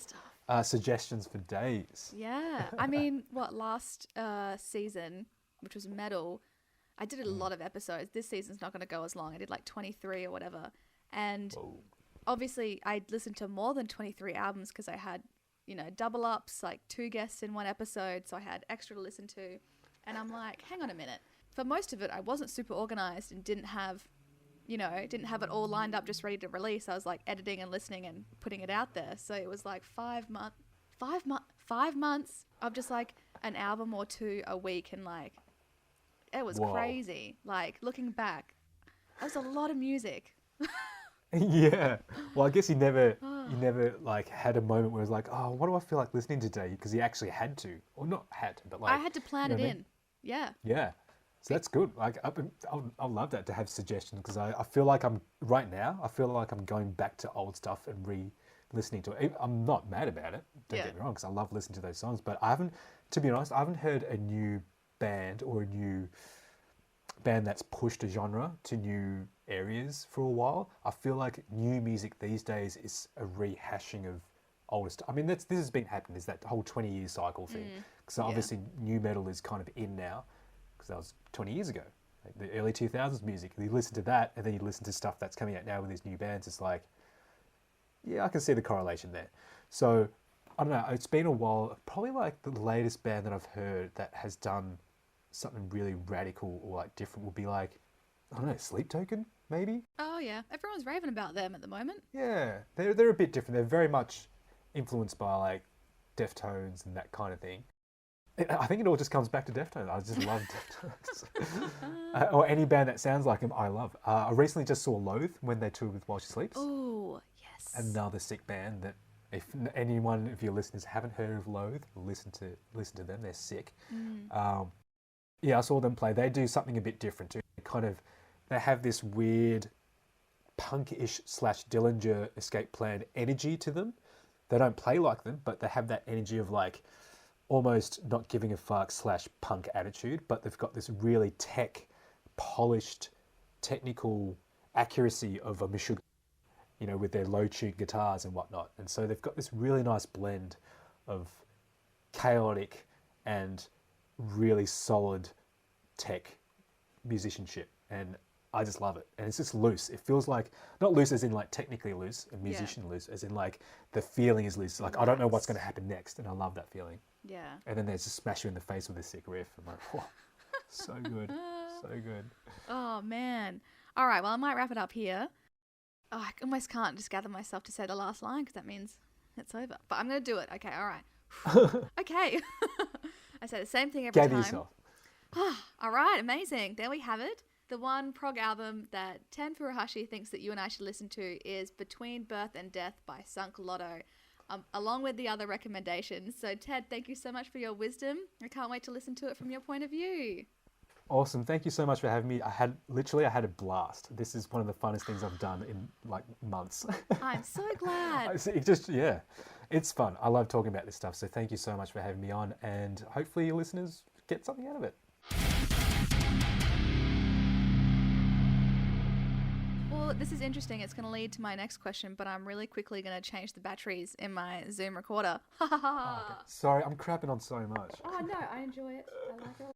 suggestions for days. Yeah. I mean, last season, which was metal, I did a lot of episodes. This season's not going to go as long. I did like 23 or whatever, and. Whoa. Obviously, I listened to more than 23 albums because I had, double ups, like 2 guests in one episode. So I had extra to listen to. And I'm like, hang on a minute. For most of it, I wasn't super organized and didn't have it all lined up, just ready to release. I was like editing and listening and putting it out there. So it was like 5 months of just like an album or 2 a week. And like, it was crazy. Like looking back, that was a lot of music. Yeah. Well, I guess you never like had a moment where it was like, oh, what do I feel like listening today? Because you actually had to, or not had to, but like I had to plan it in. Yeah. Yeah. So that's good. Like I love that, to have suggestions, because I feel like I feel like I'm going back to old stuff and re-listening to it. I'm not mad about it. Don't get me wrong, because I love listening to those songs. But to be honest, I haven't heard a new band or a new band that's pushed a genre to new areas for a while. I feel like new music these days is a rehashing of oldest. I mean, this has been happening. Is that whole 20-year cycle thing? So obviously, new metal is kind of in now, because that was 20 years ago. Like the early 2000s music. You listen to that, and then you listen to stuff that's coming out now with these new bands. It's like, yeah, I can see the correlation there. So I don't know. It's been a while. Probably like the latest band that I've heard that has done something really radical or like different would be like, I don't know, Sleep Token, maybe? Oh, yeah. Everyone's raving about them at the moment. Yeah, they're a bit different. They're very much influenced by like Deftones and that kind of thing. I think it all just comes back to Deftones. I just love Deftones. Or any band that sounds like them, I love. I recently just saw Loathe when they toured with While She Sleeps. Oh, yes. Another sick band that if your listeners haven't heard of Loathe, listen to them. They're sick. Yeah, I saw them play. They do something a bit different too. They have this weird punk-ish / Dillinger Escape Plan energy to them. They don't play like them, but they have that energy of like almost not giving a fuck / punk attitude, but they've got this really polished, technical accuracy of a Meshuggah, with their low-tuned guitars and whatnot. And so they've got this really nice blend of chaotic and really solid tech musicianship. And I just love it. And it's just loose. It feels like, not loose as in like technically loose and musician loose, as in like the feeling is loose. Like, I don't know what's going to happen next. And I love that feeling. Yeah. And then they just smash you in the face with a sick riff. I'm like, whoa, so good. So good. Oh, man. All right. Well, I might wrap it up here. Oh, I almost can't just gather myself to say the last line because that means it's over. But I'm going to do it. Okay. All right. Okay. I say the same thing every time. Gather yourself. All right. Amazing. There we have it. The one prog album that Ted Furuhashi thinks that you and I should listen to is Between Birth and Death by Sunk Lotto, along with the other recommendations. So, Ted, thank you so much for your wisdom. I can't wait to listen to it from your point of view. Awesome. Thank you so much for having me. I had a blast. This is one of the funnest things I've done in like months. I'm so glad. It's fun. I love talking about this stuff. So thank you so much for having me on, and hopefully your listeners get something out of it. Well, this is interesting. It's going to lead to my next question, but I'm really quickly going to change the batteries in my Zoom recorder. Okay. Sorry, I'm crapping on so much. Oh, no, I enjoy it. I like it.